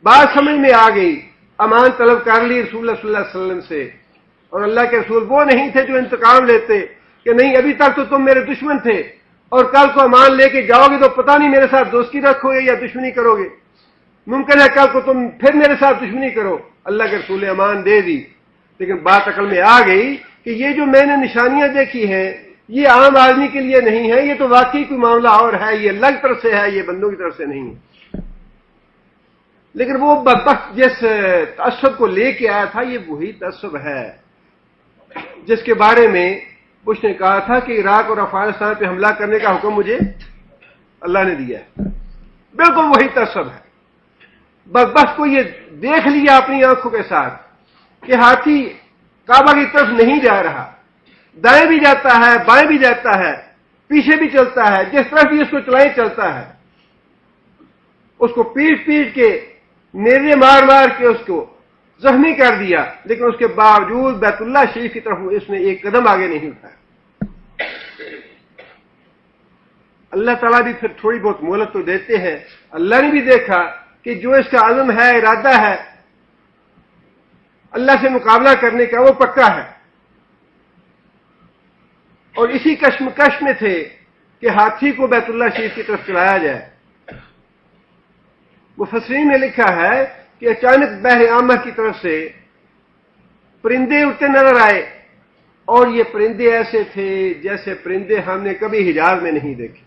بات سمجھ میں آ گئی، امان طلب کر لی رسول اللہ صلی اللہ علیہ وسلم سے. اور اللہ کے رسول وہ نہیں تھے جو انتقام لیتے کہ نہیں ابھی تک تو تم میرے دشمن تھے اور کل کو امان لے کے جاؤ گے تو پتہ نہیں میرے ساتھ دوستی رکھو گے یا دشمنی کرو گے، ممکن ہے کل کو تم پھر میرے ساتھ دشمنی کرو. اللہ کے رسول نے امان دے دی. لیکن بات عقل میں آ گئی کہ یہ جو میں نے نشانیاں دیکھی ہیں یہ عام آدمی کے لیے نہیں ہے، یہ تو واقعی کوئی معاملہ اور ہے، یہ اللہ کی طرف سے ہے، یہ بندوں کی طرف سے نہیں ہے. لیکن وہ بدبخت جس تعصب کو لے کے آیا تھا یہ وہی تعصب ہے جس کے بارے میں بش نے کہا تھا کہ عراق اور افغانستان پہ حملہ کرنے کا حکم مجھے اللہ نے دیا ہے. بالکل وہی تعصب ہے. بدبخت کو یہ دیکھ لیا اپنی آنکھوں کے ساتھ کہ ہاتھی کعبہ کی طرف نہیں جا رہا، دائیں بھی جاتا ہے، بائیں بھی جاتا ہے، پیچھے بھی چلتا ہے، جس طرف بھی اس کو چلائیں چلتا ہے. اس کو پیٹ پیٹ کے نیزے مار مار کے اس کو زخمی کر دیا، لیکن اس کے باوجود بیت اللہ شریف کی طرف اس نے ایک قدم آگے نہیں اٹھایا. اللہ تعالیٰ بھی پھر تھوڑی بہت مہلت تو دیتے ہیں. اللہ نے بھی دیکھا کہ جو اس کا عزم ہے، ارادہ ہے اللہ سے مقابلہ کرنے کا، وہ پکا ہے. اور اسی کشمکش میں تھے کہ ہاتھی کو بیت اللہ شریف کی طرف چلایا جائے. مفسرین نے لکھا ہے کہ اچانک بحر عامہ کی طرف سے پرندے اڑتے نظر آئے، اور یہ پرندے ایسے تھے جیسے پرندے ہم نے کبھی حجاز میں نہیں دیکھے.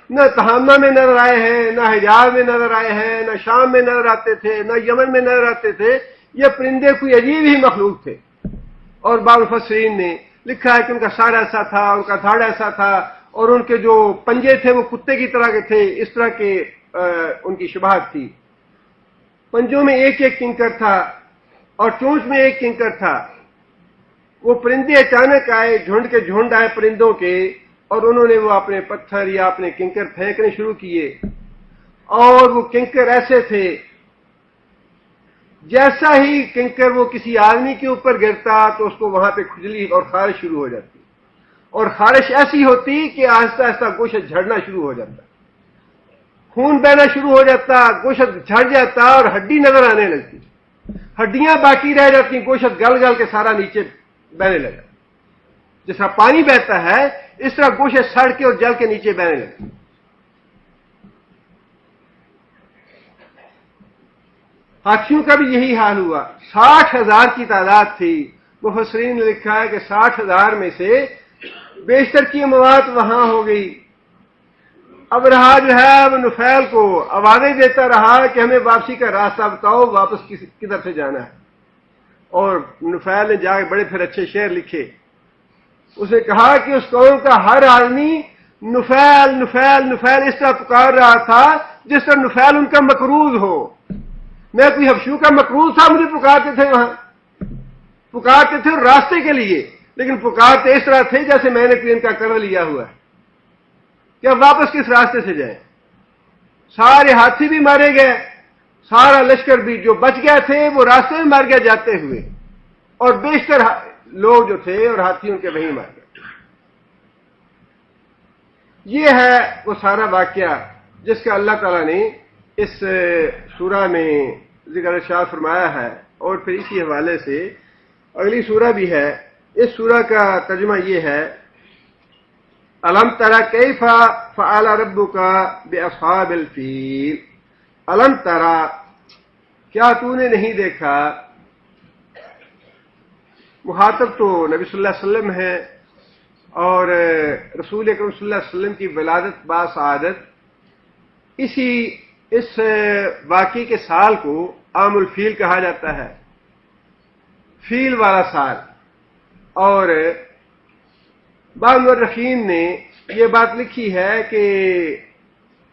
نہ تہامہ میں نظر آئے ہیں، نہ حجاز میں نظر آئے ہیں، نہ شام میں نظر آتے تھے، نہ یمن میں نظر آتے تھے. یہ پرندے کوئی عجیب ہی مخلوق تھے. اور بعض مفسرین نے لکھا ہے کہ ان کا سار ایسا تھا، ان کا دھاڑ ایسا تھا، اور ان کے جو پنجے تھے وہ کتے کی طرح کے تھے. اس طرح کے ان کی شباہت تھی. پنجوں میں ایک ایک کنکر تھا اور چونچ میں ایک کنکر تھا. وہ پرندے اچانک آئے، جھنڈ کے جھنڈ آئے پرندوں کے، اور انہوں نے وہ اپنے پتھر یا اپنے کنکر پھینکنے شروع کیے. اور وہ کنکر ایسے تھے جیسا ہی کنکر وہ کسی آدمی کے اوپر گرتا تو اس کو وہاں پہ کھجلی اور خارش شروع ہو جاتی، اور خارش ایسی ہوتی کہ آہستہ آہستہ گوشت جھڑنا شروع ہو جاتا، خون بہنا شروع ہو جاتا، گوشت جھڑ جاتا اور ہڈی نظر آنے لگتی. ہڈیاں باقی رہ جاتی، گوشت گل گل کے سارا نیچے بہنے لگا. جس طرح پانی بہتا ہے اس طرح گوشت سڑ کے اور جل کے نیچے بہنے لگتی. ہاتھیوں کا بھی یہی حال ہوا. 60,000 کی تعداد تھی. مفسرین نے لکھا ہے کہ 60,000 میں سے بیشتر کی مواد وہاں ہو گئی. اب رہا جو ہے وہ نفیل کو آوازیں دیتا رہا کہ ہمیں واپسی کا راستہ بتاؤ، واپس کدھر سے جانا ہے. اور نفیل نے جا کے بڑے پھر اچھے شعر لکھے. اس نے کہا کہ اس قوم کا ہر آدمی نفیل نفیل نفیل اس طرح پکار رہا تھا جس طرح نفیل ان کا مقروض ہو. میں کوئی حبشو کا مقروض تھا، مجھے پکارتے تھے، وہاں پکارتے تھے راستے کے لیے، لیکن پکارتے اس طرح تھے جیسے میں نے کوئی ان کا قرض لیا ہوا ہے کہ اب واپس کس راستے سے جائیں. سارے ہاتھی بھی مارے گئے، سارا لشکر بھی جو بچ گئے تھے وہ راستے میں مر گئے جاتے ہوئے، اور بیشتر لوگ جو تھے اور ہاتھی ان کے وہیں مر گئے۔ یہ ہے وہ سارا واقعہ جس کا اللہ تعالیٰ نے اس سورہ میں ذکر ارشاد فرمایا ہے، اور پھر اسی حوالے سے اگلی سورہ بھی ہے۔ اس سورہ کا ترجمہ یہ ہے، الم تری کیف فعل ربک باصحاب الفیل۔ الم تری، کیا تو نے نہیں دیکھا؟ مخاطب تو نبی صلی اللہ علیہ وسلم ہے، اور رسول اکرم صلی اللہ علیہ وسلم کی ولادت باسعادت اس واقعے کے سال کو عام الفیل کہا جاتا ہے، فیل والا سال۔ اور بعض مورخین نے یہ بات لکھی ہے کہ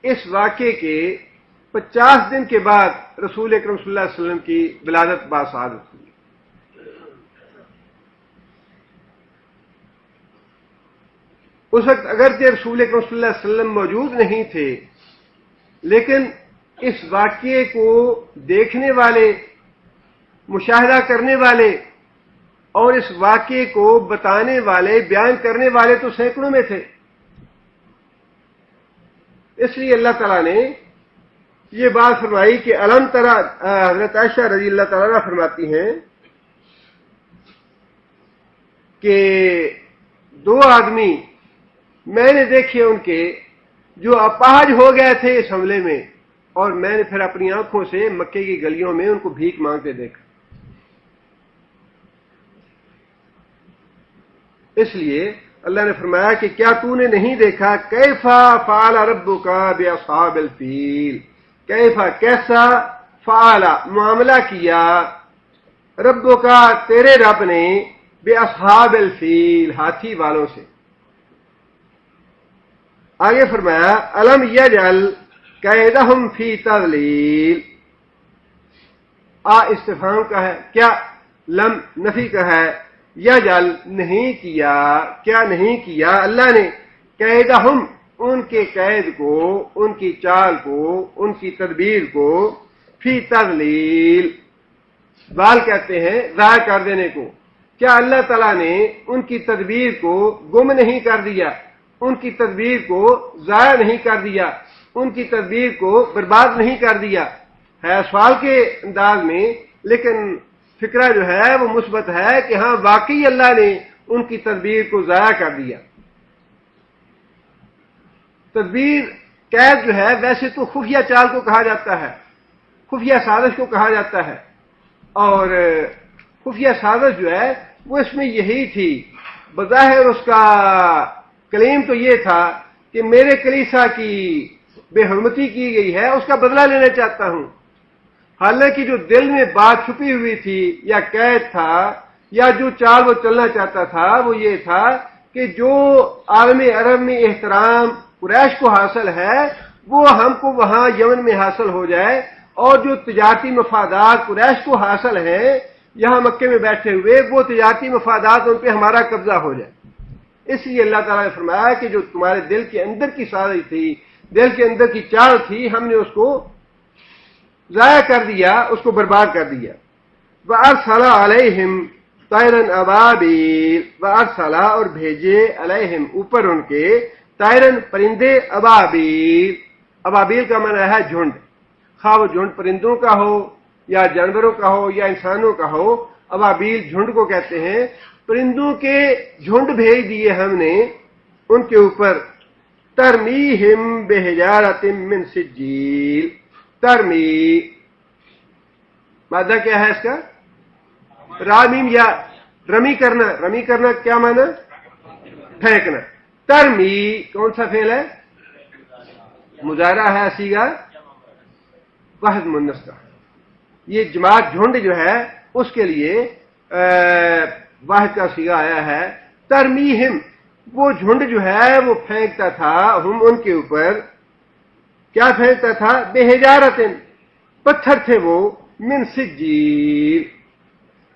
اس واقعے کے 50 دن کے بعد رسول اکرم صلی اللہ علیہ وسلم کی ولادت باسعادت ہوئی۔ اس وقت اگرچہ رسول اکرم صلی اللہ علیہ وسلم موجود نہیں تھے، لیکن اس واقعے کو دیکھنے والے، مشاہدہ کرنے والے اور اس واقعے کو بتانے والے، بیان کرنے والے تو سینکڑوں میں تھے۔ اس لیے اللہ تعالیٰ نے یہ بات فرمائی کہ الم تری، حضرت عائشہ رضی اللہ تعالیٰ عنہا فرماتی ہیں کہ 2 آدمی میں نے دیکھے ان کے جو اپاہج ہو گئے تھے اس حملے میں، اور میں نے پھر اپنی آنکھوں سے مکے کی گلیوں میں ان کو بھیک مانگتے دیکھا۔ اس لیے اللہ نے فرمایا کہ کیا تو نے نہیں دیکھا کیف فعل ربک باصحاب الفیل، کیف کیسا، فعل معاملہ کیا، ربک تیرے رب نے، باصحاب الفیل ہاتھی والوں سے۔ آگے فرمایا الم یجعل کیدہم فی تضلیل، استفہام کا ہے، کیا لم نفی کا ہے، یجعل نہیں کیا، کیا نہیں کیا اللہ نے، کیدہم ان کے قید کو، ان کی چال کو، ان کی تدبیر کو، فی تضلیل، بال کہتے ہیں ضائع کر دینے کو، کیا اللہ تعالیٰ نے ان کی تدبیر کو گم نہیں کر دیا، ان کی تدبیر کو ضائع نہیں کر دیا، ان کی تدبیر کو برباد نہیں کر دیا؟ ہے سوال کے انداز میں، لیکن فکرہ جو ہے وہ مثبت ہے کہ ہاں واقعی اللہ نے ان کی تدبیر کو ضائع کر دیا۔ تدبیر قید جو ہے ویسے تو خفیہ چال کو کہا جاتا ہے، خفیہ سازش کو کہا جاتا ہے، اور خفیہ سازش جو ہے وہ اس میں یہی تھی۔ بظاہر اس کا کلیم تو یہ تھا کہ میرے کلیسا کی بے حرمتی کی گئی ہے، اس کا بدلہ لینا چاہتا ہوں، حالانکہ جو دل میں بات چھپی ہوئی تھی یا قید تھا یا جو چال وہ چلنا چاہتا تھا وہ یہ تھا کہ جو عالم عرب میں احترام قریش کو حاصل ہے وہ ہم کو وہاں یمن میں حاصل ہو جائے، اور جو تجارتی مفادات قریش کو حاصل ہیں یہاں مکے میں بیٹھے ہوئے، وہ تجارتی مفادات ان پہ ہمارا قبضہ ہو جائے۔ اس لیے اللہ تعالیٰ نے فرمایا کہ جو تمہارے دل کے اندر کی سازش تھی، دل کے اندر کی چال تھی، ہم نے اس کو ضائع کر دیا، اس کو برباد کر دیا۔ وَأَرْسَلَ عَلَيْهِمْ طَيْرًا أَبَابِيلَ، وَأَرْسَلَ اور بھیجے علیہم اوپر ان کے، طیرن پرندے، ابابیل، ابابیل کا معنی ہے جھنڈ، خواہ وہ جھنڈ پرندوں کا ہو یا جانوروں کا ہو یا انسانوں کا ہو، ابابیل جھنڈ کو کہتے ہیں۔ پرندوں کے جھنڈ بھیج دیے ہم نے ان کے اوپر، ترمیہم بحجارۃ من سجیل، ترمی مادہ کیا ہے اس کا؟ رامیم یا رمی کرنا، رمی کرنا کیا معنی؟ پھینکنا۔ ترمی کون سا فعل ہے؟ مضارع ہے، صیغہ واحد مؤنث کا، یہ جماعت جھنڈ جو ہے اس کے لیے واحد کا صیغہ آیا ہے۔ ترمیہم، وہ جھنڈ جو ہے وہ پھینکتا تھا، ہم ان کے اوپر کیا پھینکتا تھا؟ بحجارۃ، پتھر تھے وہ، من سجیل،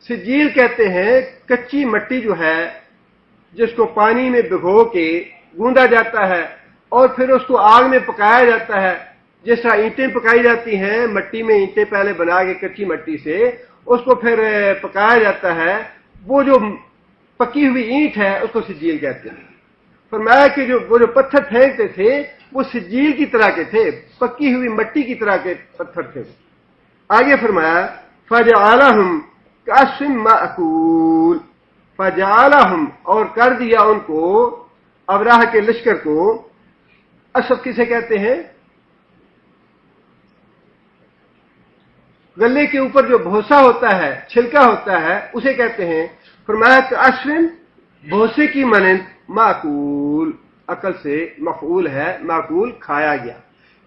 سجیل کہتے ہیں کچی مٹی جو ہے جس کو پانی میں بھگو کے گوندا جاتا ہے اور پھر اس کو آگ میں پکایا جاتا ہے، جس طرح اینٹیں پکائی جاتی ہیں، مٹی میں اینٹیں پہلے بنا کے کچی مٹی سے اس کو پھر پکایا جاتا ہے، وہ جو پکی ہوئی اینٹ ہے اس کو سجیل کہتے ہیں۔ فرمایا کہ وہ جو پتھر پھینکتے تھے وہ سجیل کی طرح کے تھے، پکی ہوئی مٹی کی طرح کے پتھر تھے۔ آگے فرمایا فَجَعَلَهُمْ كَعَصْفٍ مَأْكُولٍ، فَجَعَلَهُمْ اور کر دیا ان کو، ابراہ کے لشکر کو۔ اسف کسے کہتے ہیں؟ گلے کے اوپر جو بھوسا ہوتا ہے، چھلکا ہوتا ہے، اسے کہتے ہیں۔ فرمایا کہ اسفن بھوسے کی مانند، معقول عقل سے مفعول ہے، معقول کھایا گیا۔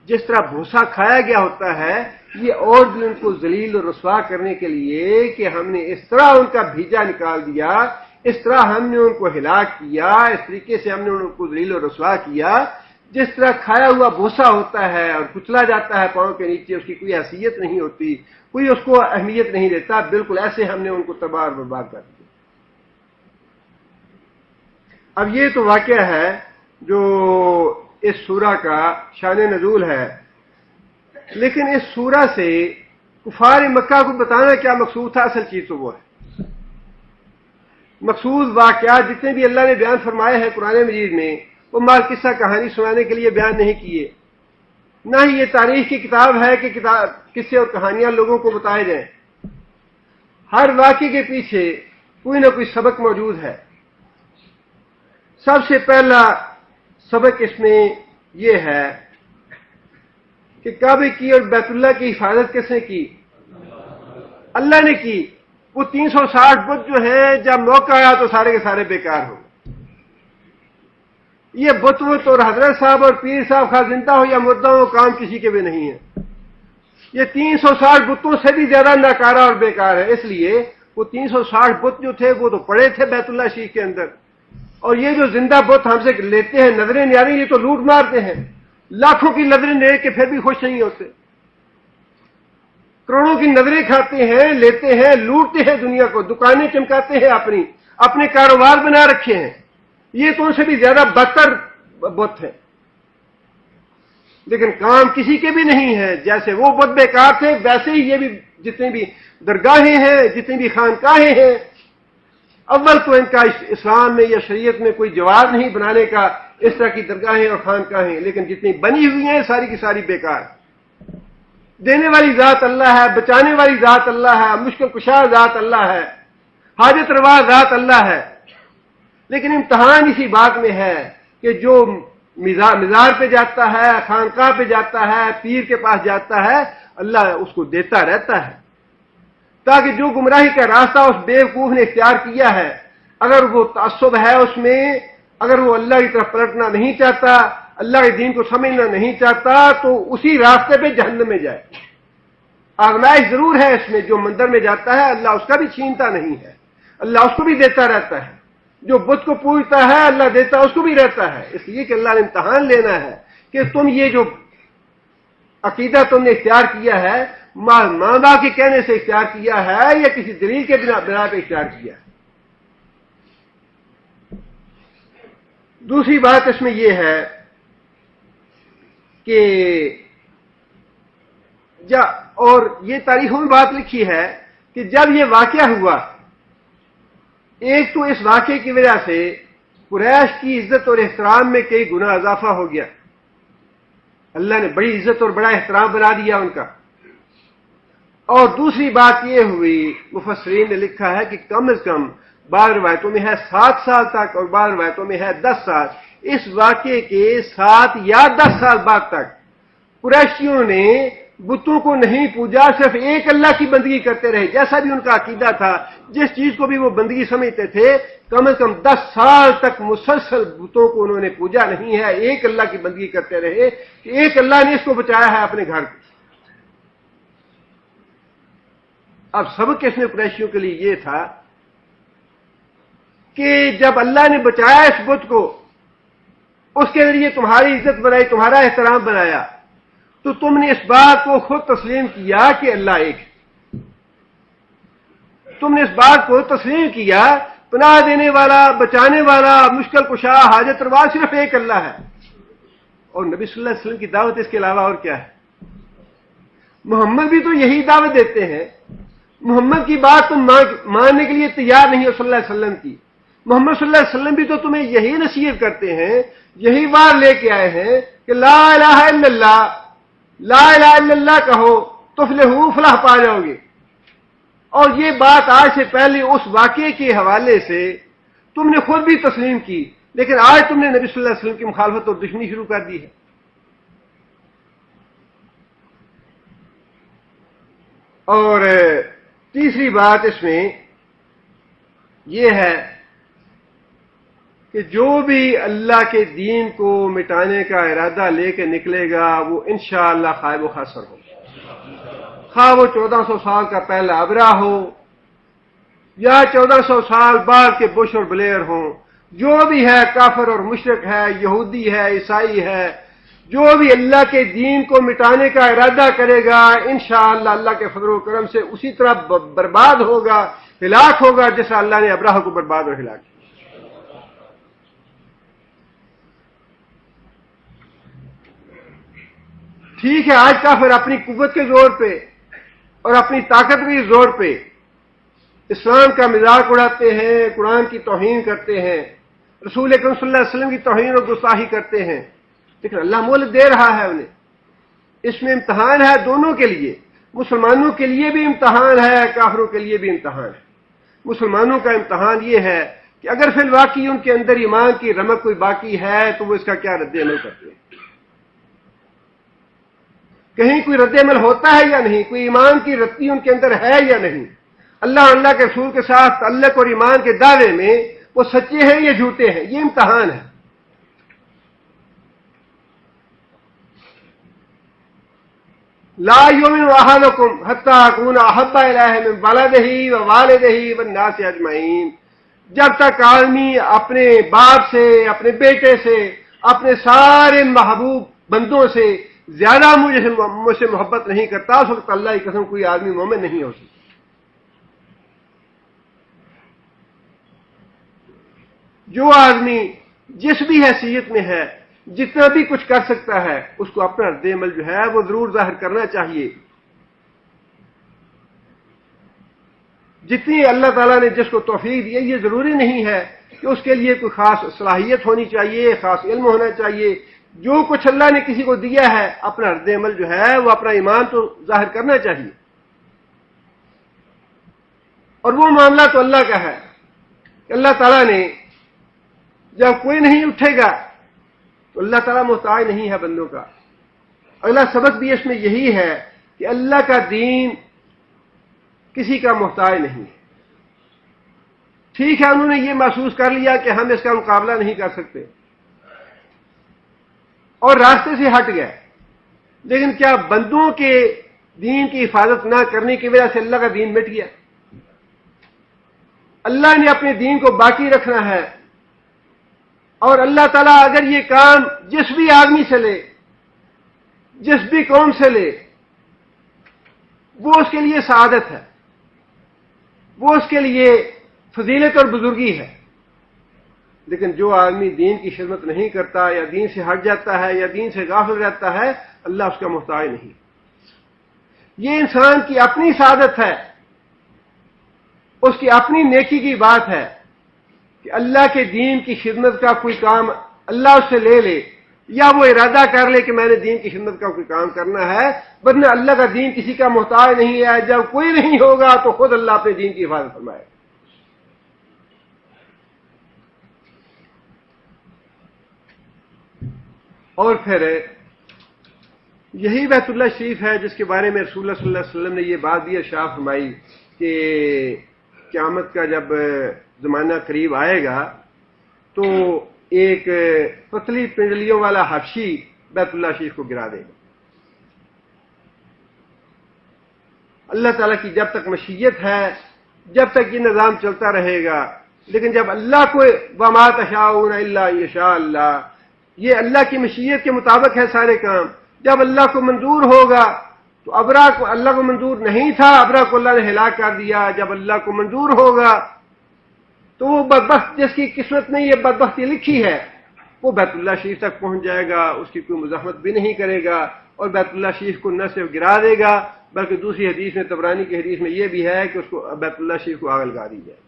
جس طرح بھوسا کھایا گیا ہوتا ہے، یہ اور بھی ان کو ذلیل و رسوا کرنے کے لیے کہ ہم نے اس طرح ان کا بھیجا نکال دیا، اس طرح ہم نے ان کو ہلاک کیا، اس طریقے سے ہم نے ان کو ذلیل و رسوا کیا۔ جس طرح کھایا ہوا بھوسا ہوتا ہے اور کچلا جاتا ہے پاؤں کے نیچے، اس کی کوئی حیثیت نہیں ہوتی، کوئی اس کو اہمیت نہیں دیتا، بالکل ایسے ہم نے ان کو تباہ اور برباد کر دیا۔ اب یہ تو واقعہ ہے جو اس سورہ کا شان نزول ہے، لیکن اس سورہ سے کفار مکہ کو بتانا کیا مقصود تھا؟ اصل چیز تو وہ ہے، مقصود واقعات جتنے بھی اللہ نے بیان فرمائے ہیں قرآن مجید میں، وہ مال قصہ کہانی سنانے کے لیے بیان نہیں کیے، نہ ہی یہ تاریخ کی کتاب ہے کہ قصے اور کہانیاں لوگوں کو بتائے جائیں۔ ہر واقعے کے پیچھے کوئی نہ کوئی سبق موجود ہے۔ سب سے پہلا سبق اس میں یہ ہے کہ کعبے کی اور بیت اللہ کی حفاظت کس نے کی؟ اللہ نے کی۔ وہ 360 بت جو ہیں جب موقع آیا تو سارے کے سارے بیکار ہو۔ یہ بت اور حضرت صاحب اور پیر صاحب خواہ زندہ ہو یا مردہ ہو، کام کسی کے بھی نہیں ہے۔ یہ 360 بتوں سے بھی زیادہ ناکارہ اور بیکار ہے۔ اس لیے وہ 360 بت جو تھے وہ تو پڑے تھے بیت اللہ شریف کے اندر، اور یہ جو زندہ بت ہم سے لیتے ہیں نظریں نیاری، یہ تو لوٹ مارتے ہیں، لاکھوں کی نظریں لے کے پھر بھی خوش نہیں ہوتے، کروڑوں کی نظریں کھاتے ہیں، لیتے ہیں، لوٹتے ہیں دنیا کو، دکانیں چمکاتے ہیں، اپنے کاروبار بنا رکھے ہیں۔ یہ تو ان سے بھی زیادہ بدتر بت ہے، لیکن کام کسی کے بھی نہیں ہے۔ جیسے وہ بت بیکار تھے، ویسے ہی یہ بھی جتنی بھی درگاہیں ہیں، جتنی بھی خانقاہیں ہیں، اول تو ان کا اسلام میں یا شریعت میں کوئی جواز نہیں بنانے کا، اس طرح کی درگاہیں اور خانقاہیں، لیکن جتنی بنی ہوئی ہیں ساری کی ساری بیکار۔ دینے والی ذات اللہ ہے، بچانے والی ذات اللہ ہے، مشکل کشا ذات اللہ ہے، حاجت روا ذات اللہ ہے، لیکن امتحان اسی بات میں ہے کہ جو مزار پہ جاتا ہے، خانقاہ پہ جاتا ہے، پیر کے پاس جاتا ہے، اللہ اس کو دیتا رہتا ہے، تاکہ جو گمراہی کا راستہ اس بیوقوف نے اختیار کیا ہے، اگر وہ تعصب ہے اس میں، اگر وہ اللہ کی طرف پلٹنا نہیں چاہتا، اللہ کے دین کو سمجھنا نہیں چاہتا، تو اسی راستے پہ جہنم میں جائے۔ آزمائش ضرور ہے اس میں، جو مندر میں جاتا ہے اللہ اس کا بھی چھینتا نہیں ہے، اللہ اس کو بھی دیتا رہتا ہے، جو بت کو پوجتا ہے اللہ دیتا اس کو بھی رہتا ہے۔ اس لیے کہ اللہ نے امتحان لینا ہے کہ تم یہ جو عقیدہ تم نے اختیار کیا ہے، ماں باپ کے کہنے سے اختیار کیا ہے یا کسی دلیل کے بنا پہ اختیار کیا ہے۔ دوسری بات اس میں یہ ہے کہ اور یہ تاریخوں میں بات لکھی ہے کہ جب یہ واقعہ ہوا، ایک تو اس واقعے کی وجہ سے قریش کی عزت اور احترام میں کئی گنا اضافہ ہو گیا، اللہ نے بڑی عزت اور بڑا احترام بنا دیا ان کا۔ اور دوسری بات یہ ہوئی، مفسرین نے لکھا ہے کہ کم از کم بعض روایتوں میں ہے 7 سال تک اور بعض روایتوں میں ہے 10 سال، اس واقعے کے 7 یا 10 سال بعد تک قریشیوں نے بتوں کو نہیں پوجا، صرف ایک اللہ کی بندگی کرتے رہے، جیسا بھی ان کا عقیدہ تھا، جس چیز کو بھی وہ بندگی سمجھتے تھے، کم از کم 10 سال تک مسلسل بتوں کو انہوں نے پوجا نہیں ہے، ایک اللہ کی بندگی کرتے رہے کہ ایک اللہ نے اس کو بچایا ہے اپنے گھر کو۔ اب سبق اس میں قریشیوں کے لیے یہ تھا کہ جب اللہ نے بچایا اس بت کو، اس کے ذریعے تمہاری عزت بنائی، تمہارا احترام بنایا، تو تم نے اس بات کو خود تسلیم کیا کہ اللہ ایک ہے، تم نے اس بات کو تسلیم کیا پناہ دینے والا، بچانے والا، مشکل کشا، حاجت روا صرف ایک اللہ ہے، اور نبی صلی اللہ علیہ وسلم کی دعوت اس کے علاوہ اور کیا ہے؟ محمد بھی تو یہی دعوت دیتے ہیں، محمد کی بات تم ماننے کے لیے تیار نہیں ہو صلی اللہ علیہ وسلم کی. محمد صلی اللہ علیہ وسلم بھی تو تمہیں یہی نصیحت کرتے ہیں، یہی بات لے کے آئے ہیں کہ لا الہ الا اللہ، لا الہ الا اللہ کہو تفلحوا، فلاح پا جاؤ گے. اور یہ بات آج سے پہلے اس واقعے کے حوالے سے تم نے خود بھی تسلیم کی، لیکن آج تم نے نبی صلی اللہ علیہ وسلم کی مخالفت اور دشمنی شروع کر دی ہے. اور تیسری بات اس میں یہ ہے کہ جو بھی اللہ کے دین کو مٹانے کا ارادہ لے کے نکلے گا وہ انشاءاللہ خائب و خاسر ہو، خواہ وہ 1400 سال کا پہلا ابرا ہو یا 1400 سال بعد کے بش اور بلیر ہوں. جو بھی ہے کافر اور مشرک ہے، یہودی ہے، عیسائی ہے، جو بھی اللہ کے دین کو مٹانے کا ارادہ کرے گا انشاءاللہ اللہ کے فضل و کرم سے اسی طرح برباد ہوگا، ہلاک ہوگا جیسا اللہ نے ابراہ کو برباد اور ہلاک کیا. ٹھیک ہے، آج کافر اپنی قوت کے زور پہ اور اپنی طاقت کے زور پہ اسلام کا مذاق اڑاتے ہیں، قرآن کی توہین کرتے ہیں، رسول اکرم صلی اللہ علیہ وسلم کی توہین اور گستاخی کرتے ہیں، لیکن اللہ مہلت دے رہا ہے انہیں. اس میں امتحان ہے دونوں کے لیے، مسلمانوں کے لیے بھی امتحان ہے، کافروں کے لیے بھی امتحان ہے. مسلمانوں کا امتحان یہ ہے کہ اگر فی الواقع ان کے اندر ایمان کی رمق کوئی باقی ہے تو وہ اس کا کیا رد عمل کرتے ہیں. کہیں کوئی رد عمل ہوتا ہے یا نہیں، کوئی ایمان کی رتی ان کے اندر ہے یا نہیں، اللہ اور اللہ کے رسول کے ساتھ تعلق اور ایمان کے دعوے میں وہ سچے ہیں یا جھوٹے ہیں، یہ امتحان ہے. لا یؤمن احدکم حتی اکون احب الیہ من ولدہ ووالدہ والناس اجمعین. جب تک آدمی اپنے باپ سے، اپنے بیٹے سے، اپنے سارے محبوب بندوں سے زیادہ مجھ سے محبت نہیں کرتا، اس وقت اللہ کی قسم کوئی آدمی مومن نہیں ہو سکتا. جو آدمی جس بھی حیثیت میں ہے، جتنا بھی کچھ کر سکتا ہے، اس کو اپنا رد عمل جو ہے وہ ضرور ظاہر کرنا چاہیے. جتنی اللہ تعالیٰ نے جس کو توفیق دی، یہ ضروری نہیں ہے کہ اس کے لیے کوئی خاص صلاحیت ہونی چاہیے، خاص علم ہونا چاہیے. جو کچھ اللہ نے کسی کو دیا ہے، اپنا رد عمل جو ہے وہ اپنا ایمان تو ظاہر کرنا چاہیے. اور وہ معاملہ تو اللہ کا ہے کہ اللہ تعالیٰ نے جب کوئی نہیں اٹھے گا تو اللہ تعالیٰ محتاج نہیں ہے بندوں کا. اگلا سبق بھی اس میں یہی ہے کہ اللہ کا دین کسی کا محتاج نہیں ہے. ٹھیک ہے، انہوں نے یہ محسوس کر لیا کہ ہم اس کا مقابلہ نہیں کر سکتے اور راستے سے ہٹ گئے، لیکن کیا بندوں کے دین کی حفاظت نہ کرنے کی وجہ سے اللہ کا دین مٹ گیا؟ اللہ نے اپنے دین کو باقی رکھنا ہے، اور اللہ تعالیٰ اگر یہ کام جس بھی آدمی سے لے، جس بھی قوم سے لے، وہ اس کے لیے سعادت ہے، وہ اس کے لیے فضیلت اور بزرگی ہے. لیکن جو آدمی دین کی خدمت نہیں کرتا یا دین سے ہٹ جاتا ہے یا دین سے غافل رہتا ہے، اللہ اس کا محتاج نہیں. یہ انسان کی اپنی سعادت ہے، اس کی اپنی نیکی کی بات ہے کہ اللہ کے دین کی خدمت کا کوئی کام اللہ اس سے لے لے، یا وہ ارادہ کر لے کہ میں نے دین کی خدمت کا کوئی کام کرنا ہے. ورنہ اللہ کا دین کسی کا محتاج نہیں ہے. جب کوئی نہیں ہوگا تو خود اللہ اپنے دین کی حفاظت فرمائے. اور پھر یہی بیت اللہ شریف ہے جس کے بارے میں رسول اللہ صلی اللہ علیہ وسلم نے یہ بات بھی ارشاد فرمائی کہ قیامت کا جب زمانہ قریب آئے گا تو ایک پتلی پنڈلیوں والا حبشی بیت اللہ شریف کو گرا دے گا. اللہ تعالیٰ کی جب تک مشیت ہے، جب تک یہ نظام چلتا رہے گا. لیکن جب اللہ کو وما تشاءون الا ان یشاء اللہ، یہ اللہ کی مشیت کے مطابق ہے سارے کام. جب اللہ کو منظور ہوگا تو ابرا کو اللہ کو منظور نہیں تھا، ابرا کو اللہ نے ہلاک کر دیا. جب اللہ کو منظور ہوگا تو وہ بدبخت جس کی قسمت نے یہ بدبختی لکھی ہے وہ بیت اللہ شریف تک پہنچ جائے گا، اس کی کوئی مزاحمت بھی نہیں کرے گا اور بیت اللہ شریف کو نہ صرف گرا دے گا بلکہ دوسری حدیث میں، طبرانی کی حدیث میں یہ بھی ہے کہ اس کو بیت اللہ شریف کو آگ لگا دی جائے.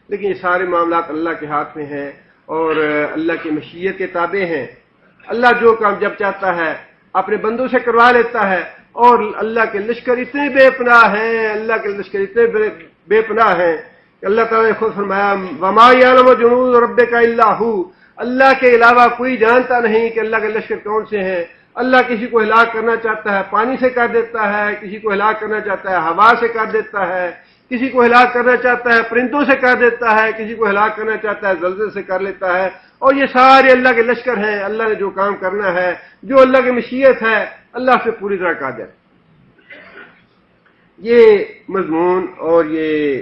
لیکن یہ سارے معاملات اللہ کے ہاتھ میں ہیں اور اللہ کی مشیت کے تابع ہیں. اللہ جو کام جب چاہتا ہے اپنے بندوں سے کروا لیتا ہے، اور اللہ کے لشکر اتنے بے پناہ ہیں، اللہ کے لشکر اتنے بے پناہ ہیں کہ اللہ تعالیٰ نے خود فرمایا وما یعلم جنود ربک الا ہو، اللہ کے علاوہ کوئی جانتا نہیں کہ اللہ کے لشکر کون سے ہیں. اللہ کسی کو ہلاک کرنا چاہتا ہے پانی سے کر دیتا ہے، کسی کو ہلاک کرنا چاہتا ہے ہوا سے کر دیتا ہے، کسی کو ہلاک کرنا چاہتا ہے پرندوں سے کر دیتا ہے، کسی کو ہلاک کرنا چاہتا ہے زلزلے سے کر لیتا ہے. اور یہ سارے اللہ کے لشکر ہیں. اللہ نے جو کام کرنا ہے، جو اللہ کی مشیت ہے، اللہ سے پوری طرح قادر. یہ مضمون اور یہ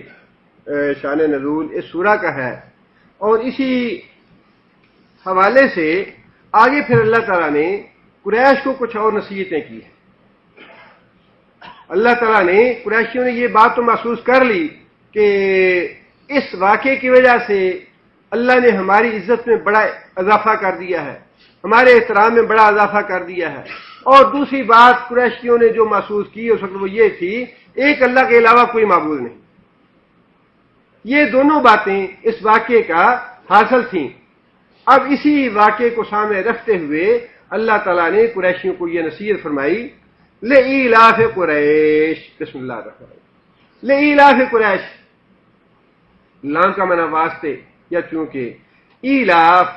شان نزول اس سورہ کا ہے. اور اسی حوالے سے آگے پھر اللہ تعالیٰ نے قریش کو کچھ اور نصیحتیں کی ہیں. اللہ تعالیٰ نے قریشیوں نے یہ بات تو محسوس کر لی کہ اس واقعے کی وجہ سے اللہ نے ہماری عزت میں بڑا اضافہ کر دیا ہے، ہمارے احترام میں بڑا اضافہ کر دیا ہے. اور دوسری بات قریشیوں نے جو محسوس کی اس وقت وہ یہ تھی ایک اللہ کے علاوہ کوئی معبود نہیں. یہ دونوں باتیں اس واقعے کا حاصل تھیں. اب اسی واقعے کو سامنے رکھتے ہوئے اللہ تعالیٰ نے قریشیوں کو یہ نصیحت فرمائی لإیلاف قریش. بسم اللہ الرحمن الرحیم. لإیلاف قریش، لام کا معنی واسطے یا چونکہ، ایلاف